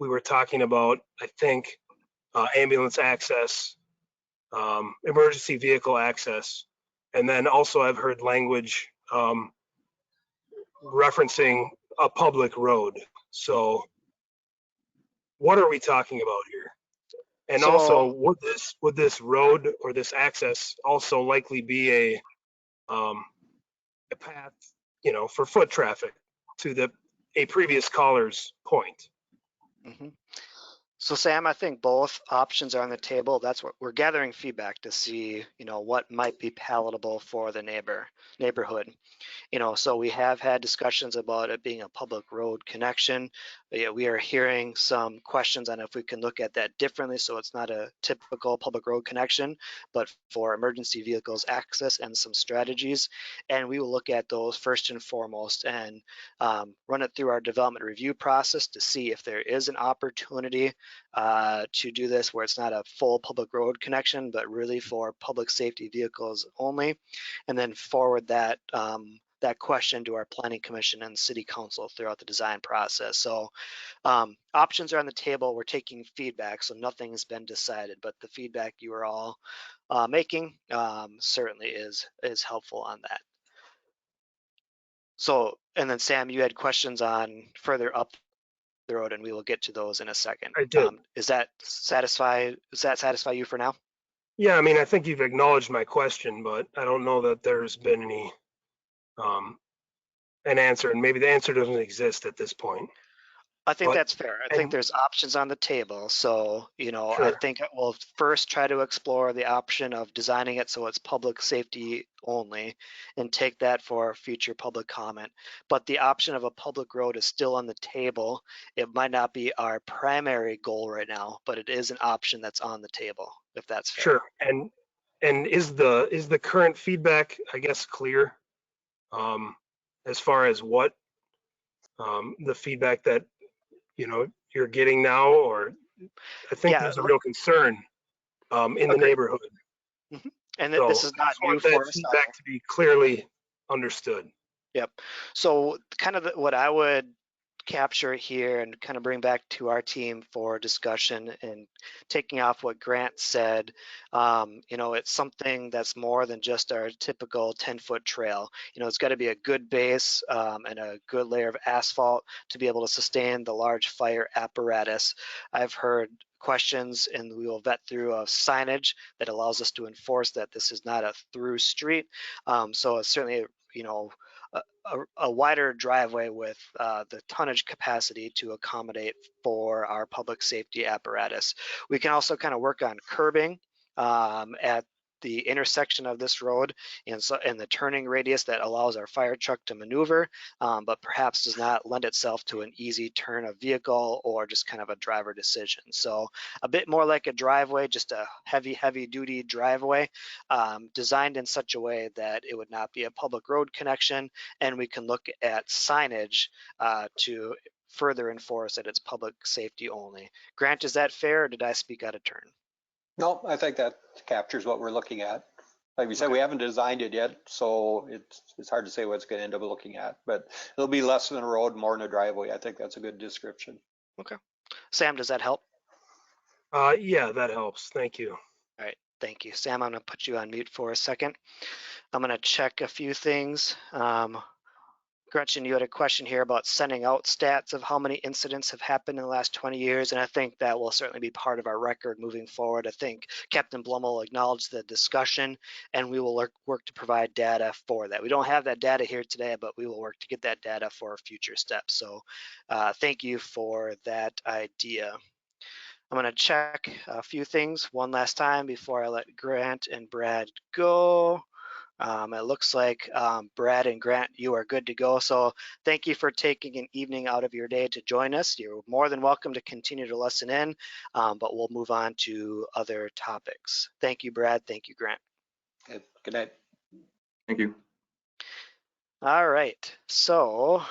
we were talking about, I think, ambulance access, emergency vehicle access, and then also I've heard language referencing a public road. So what are we talking about here? And So- also, would this road or this access also likely be a path, for foot traffic, to a previous caller's point? So Sam, I think both options are on the table. That's what we're gathering feedback to see, what might be palatable for the neighborhood. So we have had discussions about it being a public road connection. But yeah, we are hearing some questions on if we can look at that differently, so it's not a typical public road connection, but for emergency vehicles access and some strategies. And we will look at those first and foremost and run it through our development review process to see if there is an opportunity to do this where it's not a full public road connection, but really for public safety vehicles only, and then forward that question to our planning commission and city council throughout the design process. So options are on the table. We're taking feedback, so nothing has been decided, but the feedback you are all making certainly is helpful on that. So, and then Sam, you had questions on further up the road, and we will get to those in a second. I did. Does that satisfy you for now? Yeah, I mean, I think you've acknowledged my question, but I don't know that there's been any an answer, and maybe the answer doesn't exist at this point. I think that's fair. I think there's options on the table. So, Sure. I think we'll first try to explore the option of designing it so it's public safety only and take that for future public comment. But the option of a public road is still on the table. It might not be our primary goal right now, but it is an option that's on the table, if that's fair. Sure. And is the current feedback, I guess, clear as far as what the feedback that you're getting now? Or I think there's a real concern in the neighborhood. And So this is not I new want that for us. feedback to be clearly understood. Yep. So kind of what I would capture here and kind of bring back to our team for discussion, and taking off what Grant said, it's something that's more than just our typical 10-foot trail. It's got to be a good base and a good layer of asphalt to be able to sustain the large fire apparatus. I've heard questions, and we will vet through a signage that allows us to enforce that this is not a through street. So it's certainly, a wider driveway with the tonnage capacity to accommodate for our public safety apparatus. We can also kind of work on curbing at the intersection of this road and the turning radius that allows our fire truck to maneuver, but perhaps does not lend itself to an easy turn of vehicle or just kind of a driver decision. So a bit more like a driveway, just a heavy duty driveway, designed in such a way that it would not be a public road connection, and we can look at signage to further enforce that it's public safety only. Grant, is that fair, or did I speak out of turn? No, I think that captures what we're looking at. Like we said, Okay. we haven't designed it yet, so it's hard to say what it's going to end up looking at, but it'll be less than a road, more than a driveway. I think that's a good description. Okay. Sam, does that help? Yeah, that helps. Thank you. All right. Thank you. Sam, I'm going to put you on mute for a second. I'm going to check a few things. Gretchen, you had a question here about sending out stats of how many incidents have happened in the last 20 years, and I think that will certainly be part of our record moving forward. I think Captain Blum will acknowledge the discussion, and we will work to provide data for that. We don't have that data here today, but we will work to get that data for future steps. So thank you for that idea. I'm going to check a few things one last time before I let Grant and Brad go. It looks like Brad and Grant, you are good to go. So thank you for taking an evening out of your day to join us. You're more than welcome to continue to listen in, but we'll move on to other topics. Thank you, Brad. Thank you, Grant. Good night. Thank you. All right. So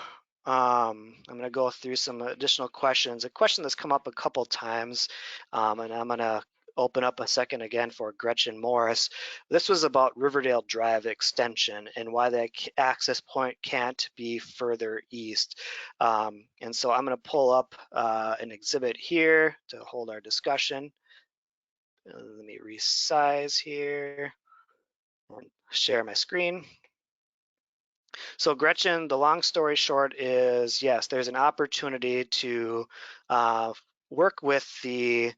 I'm going to go through some additional questions. A question that's come up a couple times, and I'm going to open up a second again for Gretchen Morris. This was about Riverdale Drive extension and why that access point can't be further east. And so I'm going to pull up an exhibit here to hold our discussion. Let me resize here and share my screen. So Gretchen, the long story short is, yes, there's an opportunity to work with the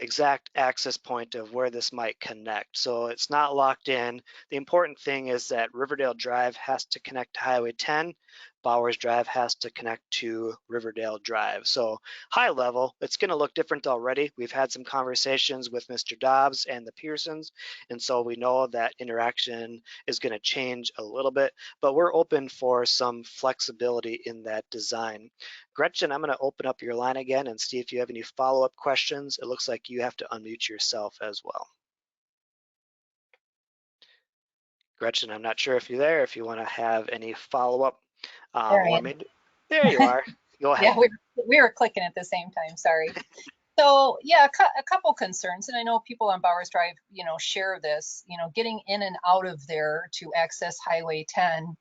exact access point of where this might connect. So it's not locked in. The important thing is that Riverdale Drive has to connect to Highway 10. Bowers Drive has to connect to Riverdale Drive. So high level, it's going to look different already. We've had some conversations with Mr. Dobbs and the Pearsons, and so we know that interaction is going to change a little bit, but we're open for some flexibility in that design. Gretchen, I'm going to open up your line again and see if you have any follow-up questions. It looks like you have to unmute yourself as well. Gretchen, I'm not sure if you're there, if you want to have any follow-up. Or maybe, there you are. Go ahead. Yeah, we were clicking at the same time, sorry. So yeah, a couple concerns, and I know people on Bowers Drive, share this, getting in and out of there to access Highway 10,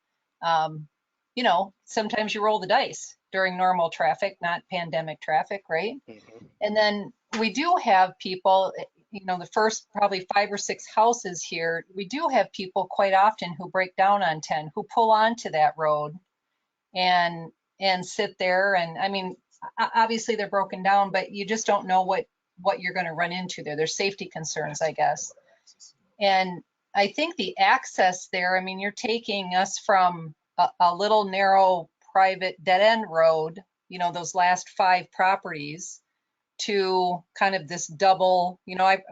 sometimes you roll the dice during normal traffic, not pandemic traffic, right? Mm-hmm. And then we do have people, the first probably 5 or 6 houses here, we do have people quite often who break down on 10, who pull onto that road and sit there. And I mean, obviously they're broken down, but you just don't know what you're going to run into there. There's safety concerns, I guess. And I think the access there, I mean, you're taking us from a little narrow private dead end road, those last 5 properties, to kind of this double,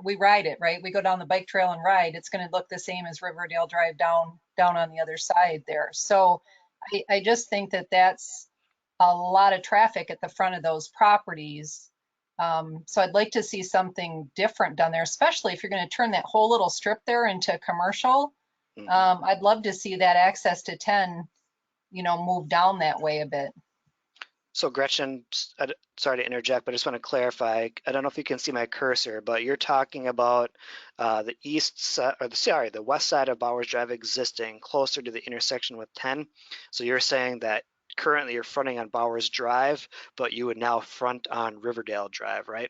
we ride it, right? We go down the bike trail and ride. It's going to look the same as Riverdale Drive down on the other side there. So I just think that that's a lot of traffic at the front of those properties. So I'd like to see something different done there, especially if you're going to turn that whole little strip there into commercial. Mm-hmm. I'd love to see that access to 10, move down that way a bit. So Gretchen, sorry to interject, but I just want to clarify. I don't know if you can see my cursor, but you're talking about the the west side of Bowers Drive existing closer to the intersection with 10. So you're saying that currently you're fronting on Bowers Drive, but you would now front on Riverdale Drive, right?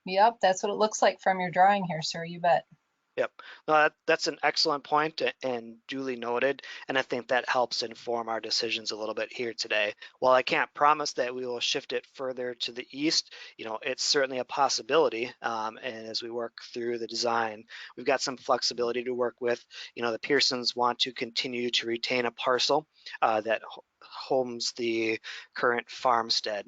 Yep, that's what it looks like from your drawing here, sir. You bet. Yep. No, that's an excellent point and duly noted. And I think that helps inform our decisions a little bit here today. While I can't promise that we will shift it further to the east, it's certainly a possibility. And as we work through the design, we've got some flexibility to work with. The Pearsons want to continue to retain a parcel that homes the current farmstead.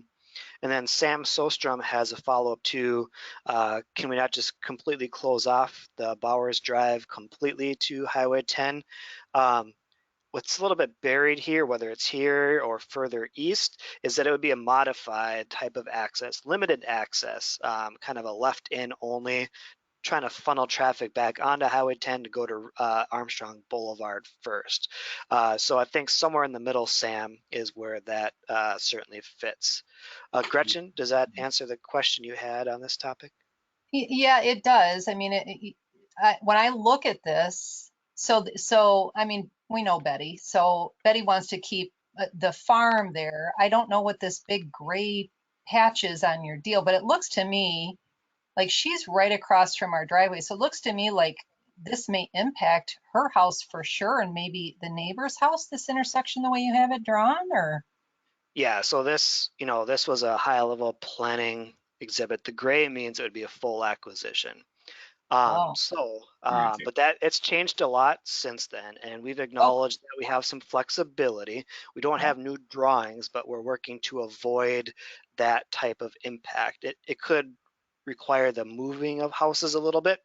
And then Sam Sostrom has a follow-up too. Can we not just completely close off the Bowers Drive completely to Highway 10? What's a little bit buried here, whether it's here or further east, is that it would be a modified type of access, limited access, kind of a left-in only, trying to funnel traffic back onto Highway 10 to go to Armstrong Boulevard first. So I think somewhere in the middle, Sam, is where that certainly fits. Gretchen, does that answer the question you had on this topic? Yeah, it does. I mean, when I look at this, so I mean, we know Betty. So Betty wants to keep the farm there. I don't know what this big gray patch is on your deal, but it looks to me like she's right across from our driveway. So it looks to me like this may impact her house for sure, and maybe the neighbor's house, this intersection, the way you have it drawn, or? Yeah, so this, this was a high level planning exhibit. The gray means it would be a full acquisition. Oh, But that it's changed a lot since then, and we've oh, acknowledged that we have some flexibility. We don't yeah, have new drawings, but we're working to avoid that type of impact. It could require the moving of houses a little bit,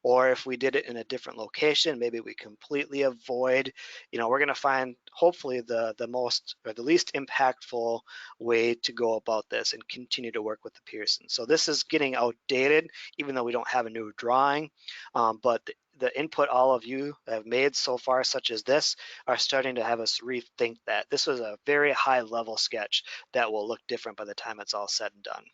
or if we did it in a different location, maybe we completely avoid, we're going to find hopefully the most or the least impactful way to go about this and continue to work with the Pearsons. So this is getting outdated, even though we don't have a new drawing, but the input all of you have made so far, such as this, are starting to have us rethink that. This was a very high level sketch that will look different by the time it's all said and done.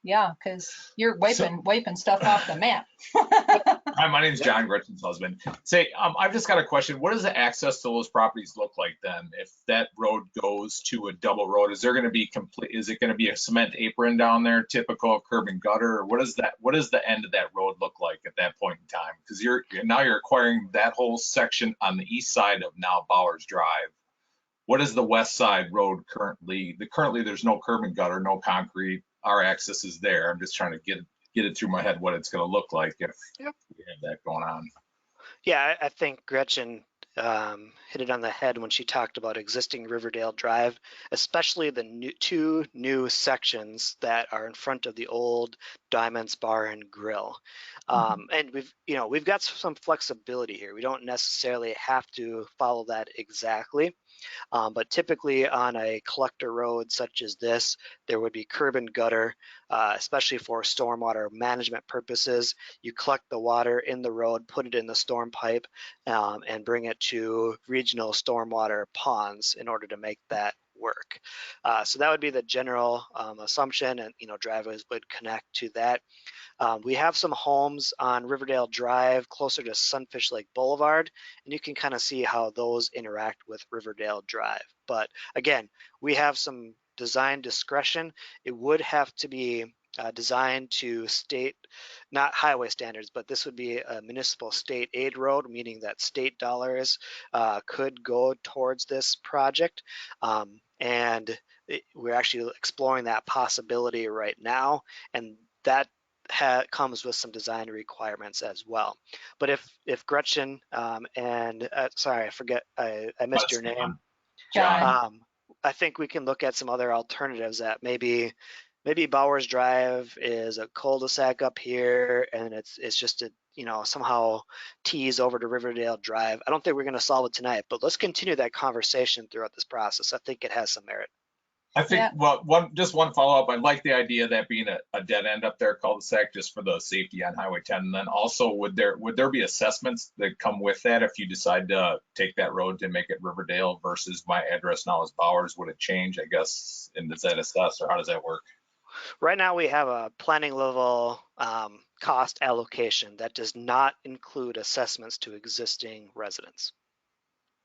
yeah, because you're So, wiping stuff off the map. hi, my name's Yep. John Gretchen's husband. Say, I've just got a question. What does the access to those properties look like then? If that road goes to a double road, is there going to be complete? Is it going to be a cement apron down there, typical curb and gutter? Or what does the end of that road look like at that point in time? Because you're acquiring that whole section on the east side of now Bowers Drive. What is the west side road currently? Currently there's no curb and gutter, no concrete. Our access is there. I'm just trying to get it through my head what it's going to look like if Yep. we have that going on. Yeah, I think Gretchen hit it on the head when she talked about existing Riverdale Drive, especially the two new sections that are in front of the old Diamonds Bar and Grill. And we've got some flexibility here. We don't necessarily have to follow that exactly. But typically on a collector road such as this, there would be curb and gutter, especially for stormwater management purposes. You collect the water in the road, put it in the storm pipe, and bring it to regional stormwater ponds in order to make that work. So that would be the general assumption, and driveways would connect to that. We have some homes on Riverdale Drive closer to Sunfish Lake Boulevard, and you can kind of see how those interact with Riverdale Drive. But again, we have some design discretion. It would have to be designed to state, not highway standards, but this would be a municipal state aid road, meaning that state dollars could go towards this project. And we're actually exploring that possibility right now, and that comes with some design requirements as well. But if Gretchen and sorry, I forget, I missed your name. John. I think we can look at some other alternatives that maybe Bowers Drive is a cul-de-sac up here, and it's just a somehow tease over to Riverdale Drive. I don't think we're going to solve it tonight, but let's continue that conversation throughout this process. I think it has some merit. I think, Yeah. well, one follow-up. I like the idea of that being a dead end up there, cul-de-sac, just for the safety on Highway 10. And then also, would there be assessments that come with that if you decide to take that road to make it Riverdale versus my address now is Bowers? Would it change, I guess? And does that assess, or how does that work? Right now, we have a planning level cost allocation that does not include assessments to existing residents.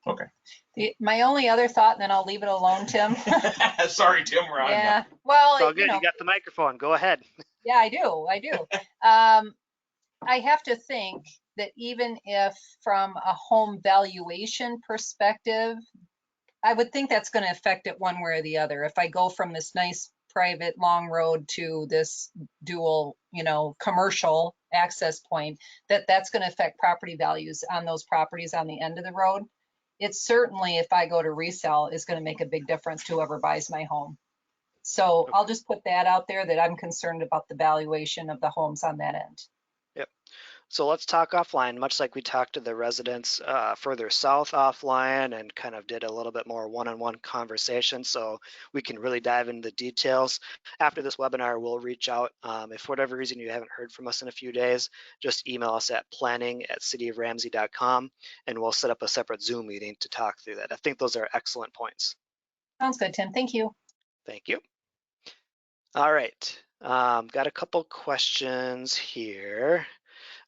Okay. My only other thought, and then I'll leave it alone, Tim. Sorry, Tim, we're on. Yeah, well, It's all good. You got the microphone. Go ahead. yeah, I do. I have to think that even if from a home valuation perspective, I would think that's going to affect it one way or the other. If I go from this nice private long road to this dual, commercial access point, that's going to affect property values on those properties on the end of the road. It's certainly, if I go to resell, is going to make a big difference to whoever buys my home. So I'll just put that out there, that I'm concerned about the valuation of the homes on that end. Yep. So let's talk offline, much like we talked to the residents further south offline and kind of did a little bit more one-on-one conversation, so we can really dive into the details. After this webinar, we'll reach out. If for whatever reason you haven't heard from us in a few days, just email us at planning@cityoframsey.com, and we'll set up a separate Zoom meeting to talk through that. I think those are excellent points. Sounds good, Tim. Thank you. Thank you. All right. Got a couple questions here.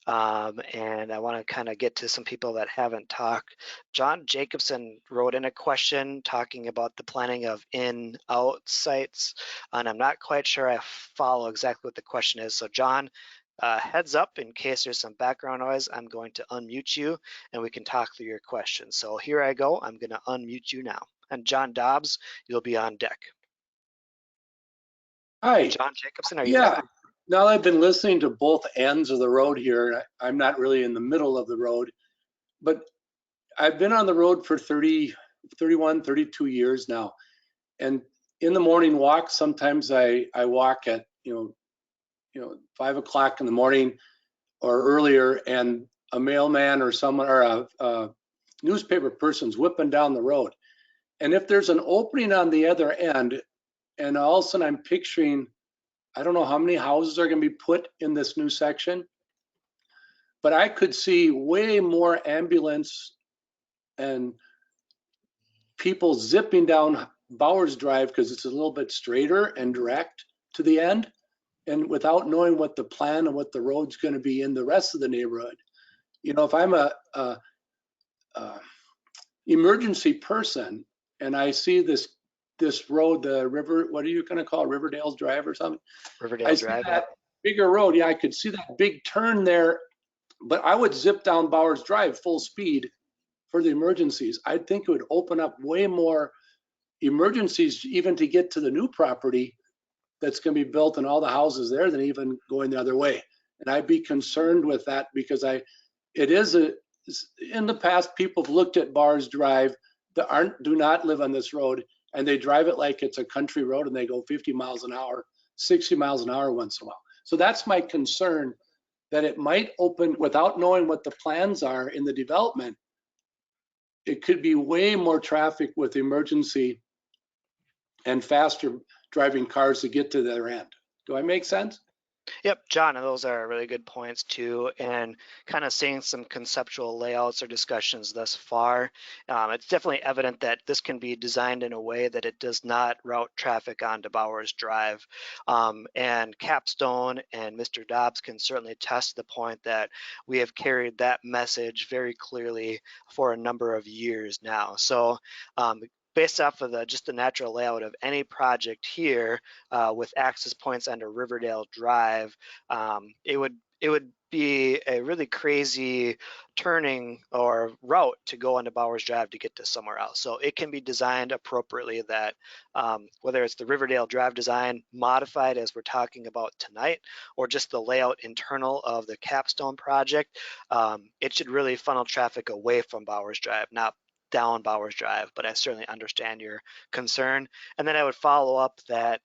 And I want to kind of get to some people that haven't talked. John Jacobson wrote in a question talking about the planning of in-out sites, and I'm not quite sure I follow exactly what the question is. So John, heads up, in case there's some background noise, I'm going to unmute you and we can talk through your question. So here I go, I'm going to unmute you now. And John Dobbs, you'll be on deck. Hi. John Jacobson, are you there? Now I've been listening to both ends of the road here. I'm not really in the middle of the road, but I've been on the road for 31, 32 years now. And in the morning walk, sometimes I walk at, 5 o'clock in the morning or earlier, and a mailman or someone or a newspaper person's whipping down the road. And if there's an opening on the other end, and all of a sudden I'm picturing, I don't know how many houses are going to be put in this new section, but I could see way more ambulance and people zipping down Bowers Drive because it's a little bit straighter and direct to the end, and without knowing what the plan and what the road's going to be in the rest of the neighborhood. If I'm a emergency person and I see this road, the river, what are you going to call it, Riverdale Drive or something? Riverdale Drive. That bigger road. Yeah, I could see that big turn there, but I would zip down Bowers Drive full speed for the emergencies. I think it would open up way more emergencies even to get to the new property that's going to be built and all the houses there than even going the other way. And I'd be concerned with that because in the past, people have looked at Bowers Drive that do not live on this road, and they drive it like it's a country road and they go 50 miles an hour, 60 miles an hour once in a while. So that's my concern, that it might open without knowing what the plans are in the development. It could be way more traffic with emergency and faster driving cars to get to their end. Do I make sense? Yep, John, and those are really good points too, and kind of seeing some conceptual layouts or discussions thus far. It's definitely evident that this can be designed in a way that it does not route traffic onto Bowers Drive. And Capstone and Mr. Dobbs can certainly attest the point that we have carried that message very clearly for a number of years now. So based off of just the natural layout of any project here with access points under Riverdale Drive, it would be a really crazy turning or route to go onto Bowers Drive to get to somewhere else. So it can be designed appropriately that whether it's the Riverdale Drive design modified as we're talking about tonight, or just the layout internal of the Capstone project, it should really funnel traffic away from Bowers Drive, not down Bowers Drive, but I certainly understand your concern. And then I would follow up that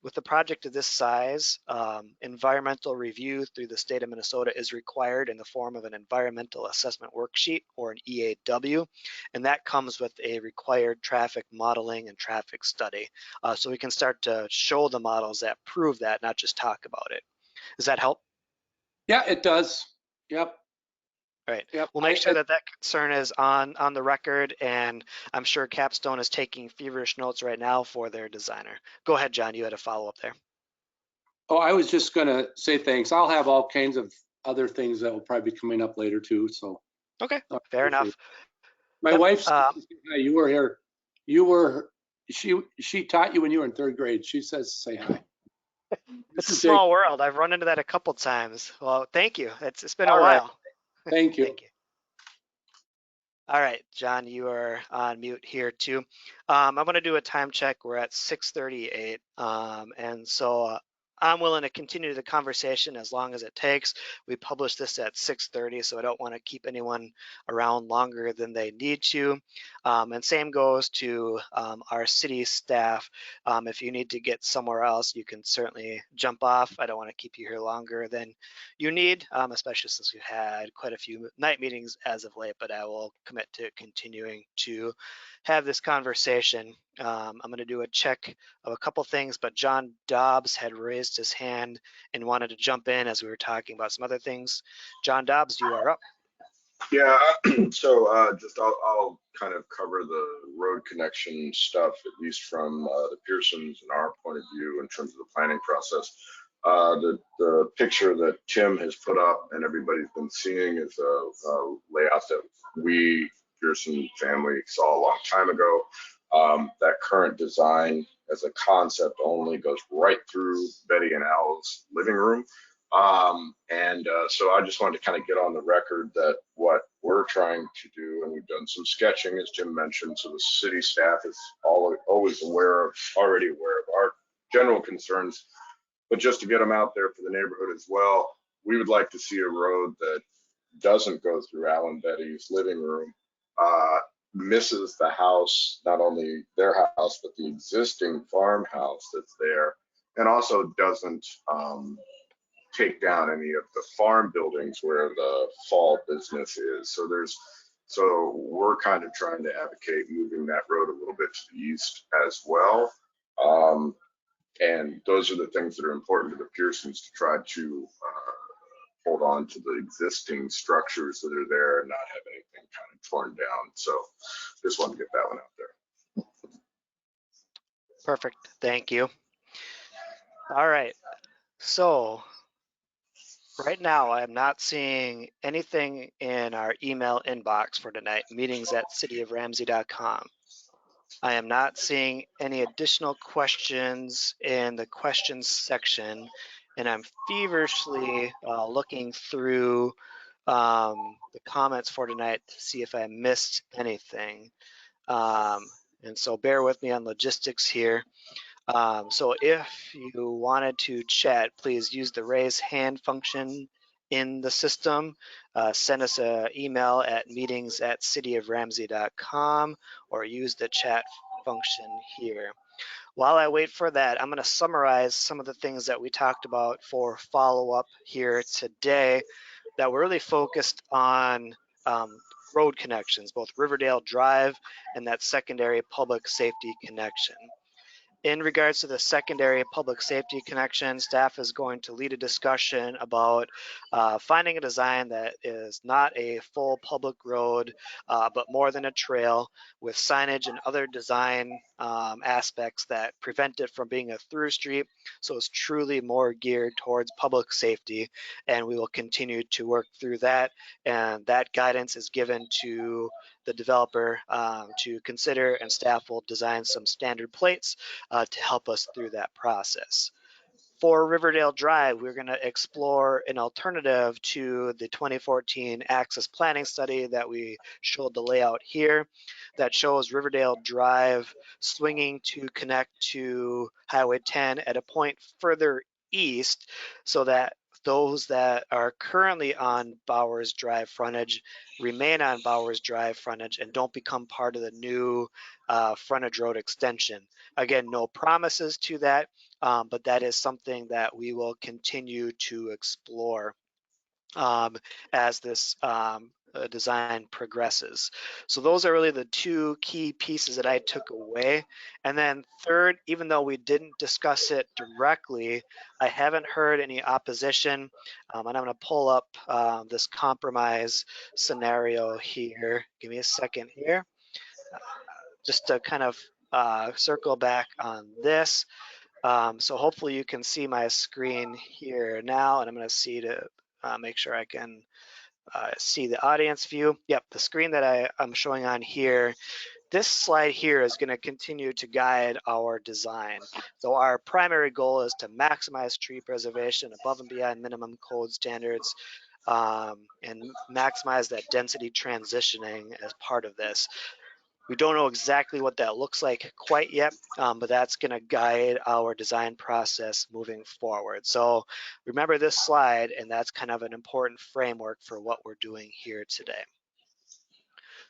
with a project of this size, environmental review through the state of Minnesota is required in the form of an environmental assessment worksheet, or an EAW, and that comes with a required traffic modeling and traffic study. So we can start to show the models that prove that, not just talk about it. Does that help? Yeah, it does. Yep. All right. Yep. We'll make sure that concern is on the record, and I'm sure Capstone is taking feverish notes right now for their designer. Go ahead, John. You had a follow-up there. Oh, I was just going to say thanks. I'll have all kinds of other things that will probably be coming up later too. So. Okay, fair enough. My wife, you were here. She taught you when you were in 3rd grade. She says, say hi. It's a small world. I've run into that a couple times. Well, thank you. It's been a while. Thank you. Thank you. All right, John, you are on mute here too. I'm going to do a time check. We're at 6:38, and so I'm willing to continue the conversation as long as it takes. We published this at 6:30, so I don't want to keep anyone around longer than they need to. And same goes to our city staff. If you need to get somewhere else, you can certainly jump off. I don't want to keep you here longer than you need, especially since we've had quite a few night meetings as of late, but I will commit to continuing to have this conversation. I'm going to do a check of a couple things, but John Dobbs had raised his hand and wanted to jump in as we were talking about some other things. John Dobbs, you are up. Yeah, so just I'll kind of cover the road connection stuff, at least from the Pearsons and our point of view in terms of the planning process. The picture that Tim has put up and everybody's been seeing is a layout that we, Pearson family, saw a long time ago. That current design as a concept only goes right through Betty and Al's living room. So I just wanted to kind of get on the record that what we're trying to do, and we've done some sketching, as Jim mentioned, so the city staff is always already aware of our general concerns, but just to get them out there for the neighborhood as well, we would like to see a road that doesn't go through Al and Betty's living room, misses the house, not only their house, but the existing farmhouse that's there, and also doesn't take down any of the farm buildings where the fall business is. So we're kind of trying to advocate moving that road a little bit to the east as well. And those are the things that are important to the Pearsons to try to hold on to the existing structures that are there and not have anything kind of torn down. So just wanted to get that one out there. Perfect. Thank you. All right. So right now, I'm not seeing anything in our email inbox for tonight, meetings@cityoframsey.com. I am not seeing any additional questions in the questions section, and I'm feverishly looking through the comments for tonight to see if I missed anything. And so bear with me on logistics here. So if you wanted to chat, please use the raise hand function in the system. Send us an email at meetings@cityoframsey.com or use the chat function here. While I wait for that, I'm going to summarize some of the things that we talked about for follow-up here today that we're really focused on road connections, both Riverdale Drive and that secondary public safety connection. In regards to the secondary public safety connection, staff is going to lead a discussion about finding a design that is not a full public road, but more than a trail with signage and other design aspects that prevent it from being a through street. So it's truly more geared towards public safety, and we will continue to work through that. And that guidance is given to the developer to consider, and staff will design some standard plates to help us through that process. For Riverdale Drive, we're going to explore an alternative to the 2014 access planning study that we showed the layout here that shows Riverdale Drive swinging to connect to Highway 10 at a point further east so that those that are currently on Bowers Drive frontage remain on Bowers Drive frontage and don't become part of the new frontage road extension. Again, no promises to that, but that is something that we will continue to explore as this design progresses. So those are really the two key pieces that I took away. And then third, even though we didn't discuss it directly, I haven't heard any opposition. And I'm going to pull up this compromise scenario here. Give me a second here. Just to kind of circle back on this. So hopefully you can see my screen here now, and I'm going to see to make sure I can see the audience view. Yep, the screen that I'm showing on here, this slide here is going to continue to guide our design. So our primary goal is to maximize tree preservation above and beyond minimum code standards and maximize that density transitioning as part of this. We don't know exactly what that looks like quite yet, but that's going to guide our design process moving forward. So remember this slide, and that's kind of an important framework for what we're doing here today.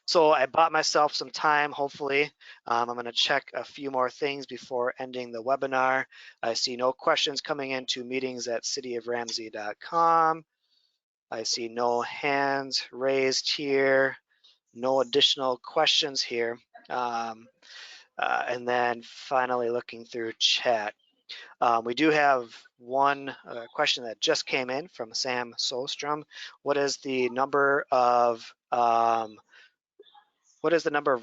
So I bought myself some time, hopefully. I'm going to check a few more things before ending the webinar. I see no questions coming into meetings@cityoframsey.com. I see no hands raised here. No additional questions here. And then finally looking through chat. We do have one question that just came in from Sam Solstrom. What is the number of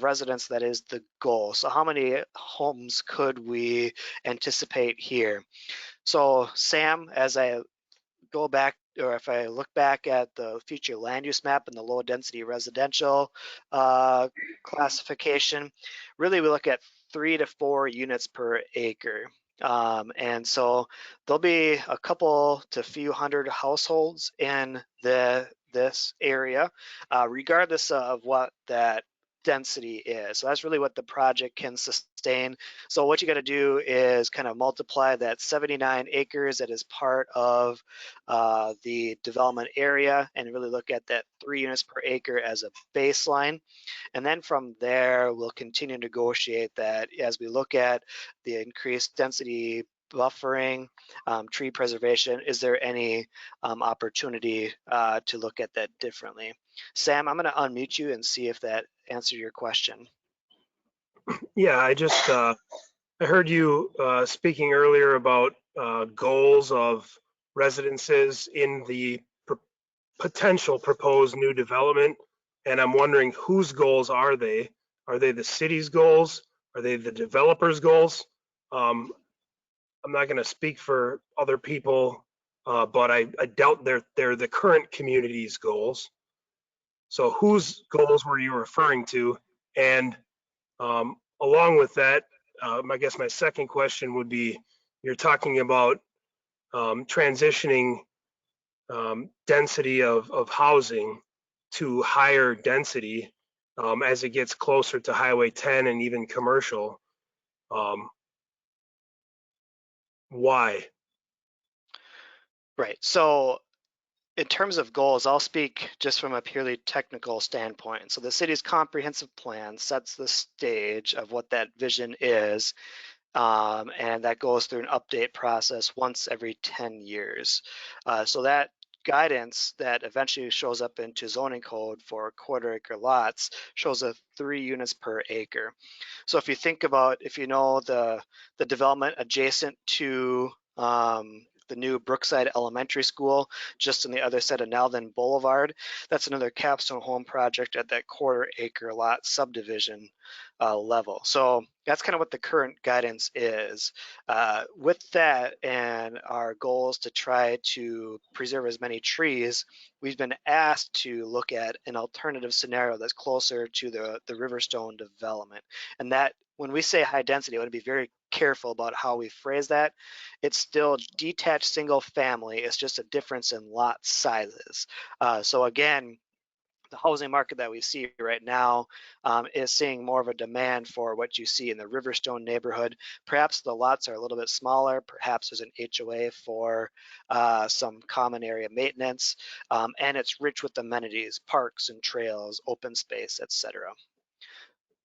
residents that is the goal? So how many homes could we anticipate here? So Sam, as I go back, or if I look back at the future land use map and the low density residential classification, really we look at 3 to 4 units per acre. And so there'll be a couple to few hundred households in this area, regardless of what that density is. So that's really what the project can sustain. So what you got to do is kind of multiply that 79 acres that is part of the development area and really look at that 3 units per acre as a baseline. And then from there, we'll continue to negotiate that as we look at the increased density buffering, tree preservation. Is there any opportunity to look at that differently? Sam, I'm going to unmute you and see if that answered your question. Yeah, I heard you speaking earlier about goals of residences in the potential proposed new development. And I'm wondering whose goals are they? Are they the city's goals? Are they the developer's goals? I'm not going to speak for other people, but I doubt they're the current community's goals. So whose goals were you referring to? And along with that, I guess my second question would be, you're talking about transitioning density of housing to higher density as it gets closer to Highway 10 and even commercial. Why? Right. So in terms of goals, I'll speak just from a purely technical standpoint. So the city's comprehensive plan sets the stage of what that vision is, and that goes through an update process once every 10 years. So that guidance that eventually shows up into zoning code for quarter acre lots shows a 3 units per acre. So if you think about, if you know the development adjacent to the new Brookside Elementary School, just on the other side of Nalden Boulevard, that's another capstone home project at that quarter acre lot subdivision level. So that's kind of what the current guidance is. With that and our goals to try to preserve as many trees, we've been asked to look at an alternative scenario that's closer to the Riverstone development. And that, when we say high density, I want to be very careful about how we phrase that. It's still detached single family. It's just a difference in lot sizes. So again, the housing market that we see right now is seeing more of a demand for what you see in the Riverstone neighborhood. Perhaps the lots are a little bit smaller. Perhaps there's an HOA for some common area maintenance, and it's rich with amenities, parks and trails, open space, etc.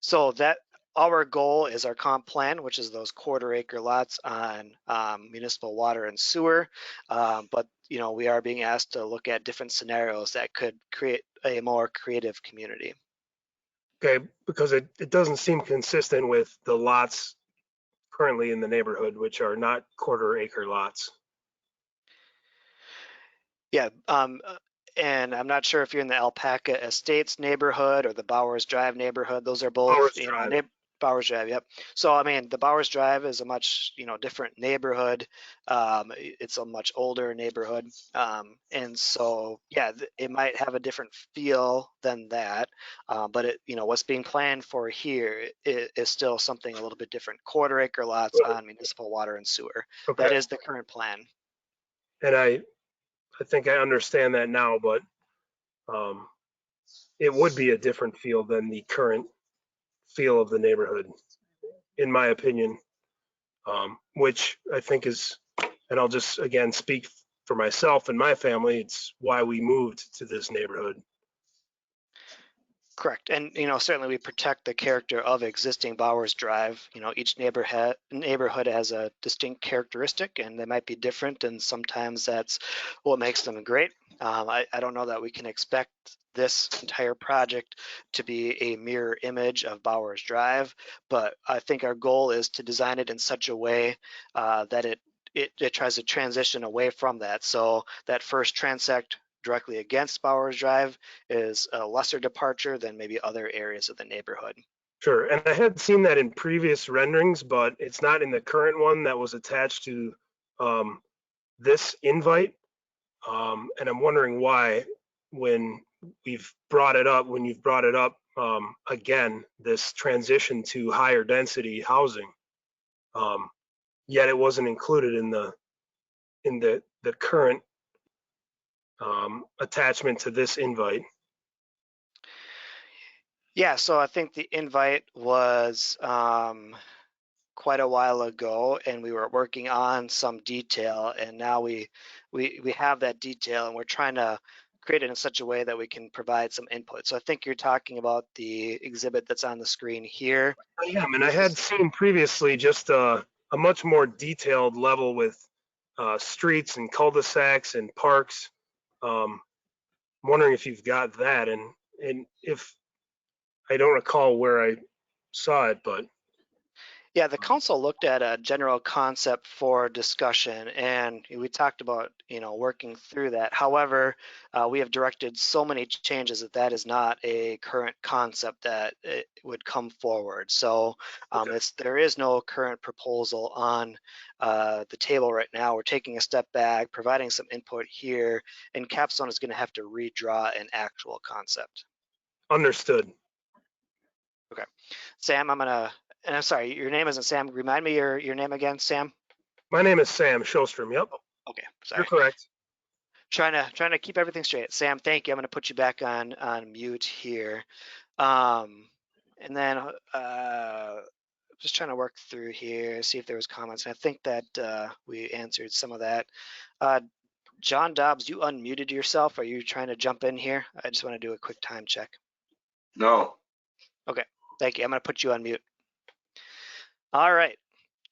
So that our goal is our comp plan, which is those quarter acre lots on municipal water and sewer. But we are being asked to look at different scenarios that could create a more creative community. Okay, because it doesn't seem consistent with the lots currently in the neighborhood, which are not quarter acre lots. Yeah, and I'm not sure if you're in the Alpaca Estates neighborhood or the Bowers Drive neighborhood. Those are both, Bowers Drive, yep. So I mean, the Bowers Drive is a much different neighborhood. It's a much older neighborhood, and so yeah, it might have a different feel than that. But it, what's being planned for here is still something a little bit different. Quarter acre lots on municipal water and sewer. Okay. That is the current plan. And I think I understand that now, but it would be a different feel than the current feel of the neighborhood, in my opinion, which I think is, and I'll just again speak for myself and my family, it's why we moved to this neighborhood. Correct. And, certainly we protect the character of existing Bowers Drive. Each neighborhood has a distinct characteristic and they might be different, and sometimes that's what makes them great. I don't know that we can expect this entire project to be a mirror image of Bowers Drive, but I think our goal is to design it in such a way that it tries to transition away from that. So that first transect directly against Bowers Drive is a lesser departure than maybe other areas of the neighborhood. Sure, and I had seen that in previous renderings, but it's not in the current one that was attached to this invite. And I'm wondering why, when you've brought it up again, this transition to higher density housing, yet it wasn't included in the current attachment to this invite. Yeah, so I think the invite was quite a while ago, and we were working on some detail, and now we have that detail, and we're trying to create it in such a way that we can provide some input. So I think you're talking about the exhibit that's on the screen here. I am, and I had seen previously just a much more detailed level with streets and cul-de-sacs and parks. I'm wondering if you've got that, and if I don't recall where I saw it, but Yeah, the council looked at a general concept for discussion, and we talked about, working through that. However, we have directed so many changes that is not a current concept that it would come forward. So there is no current proposal on the table right now. We're taking a step back, providing some input here, and Capstone is going to have to redraw an actual concept. understood. Okay, Sam, and I'm sorry, your name isn't Sam. Remind me your name again, Sam. My name is Sam Shostrom. Yep. Okay, sorry. You're correct. Trying to keep everything straight. Sam, thank you. I'm going to put you back on mute here. And then just trying to work through here, see if there was comments. And I think that we answered some of that. John Dobbs, you unmuted yourself. Are you trying to jump in here? I just want to do a quick time check. No. Okay, thank you. I'm going to put you on mute. All right.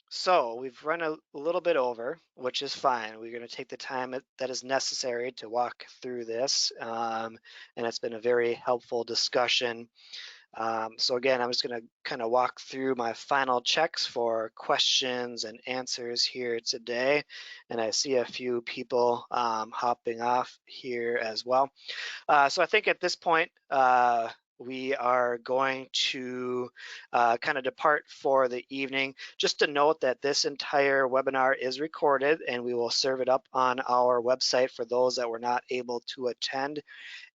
So we've run a little bit over, which is fine. We're going to take the time that is necessary to walk through this. And it's been a very helpful discussion. So again, I'm just going to kind of walk through my final checks for questions and answers here today. And I see a few people hopping off here as well. So I think at this point, we are going to kind of depart for the evening. Just to note that this entire webinar is recorded, and we will serve it up on our website for those that were not able to attend.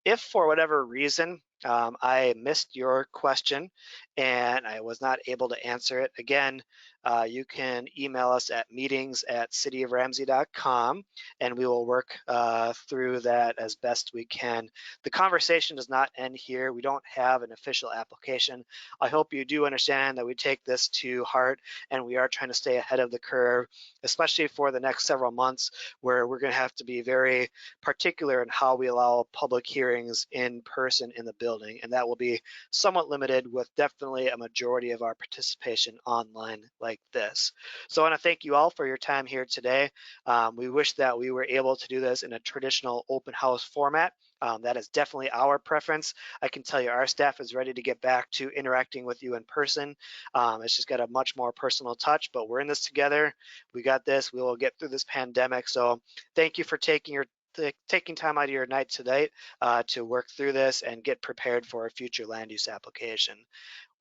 If for whatever reason I missed your question and I was not able to answer it, again, you can email us at meetings@cityoframsey.com, and we will work through that as best we can. The conversation does not end here. We don't have an official application. I hope you do understand that we take this to heart, and we are trying to stay ahead of the curve, especially for the next several months, where we're going to have to be very particular in how we allow public hearings in person in the building, and that will be somewhat limited, with definitely a majority of our participation online like this. So I want to thank you all for your time here today. We wish that we were able to do this in a traditional open house format. That is definitely our preference. I can tell you our staff is ready to get back to interacting with you in person. It's just got a much more personal touch, but we're in this together. We got this. We will get through this pandemic. So thank you for taking time out of your night today to work through this and get prepared for a future land use application.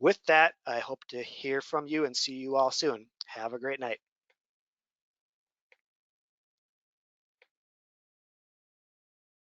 With that, I hope to hear from you and see you all soon. Have a great night.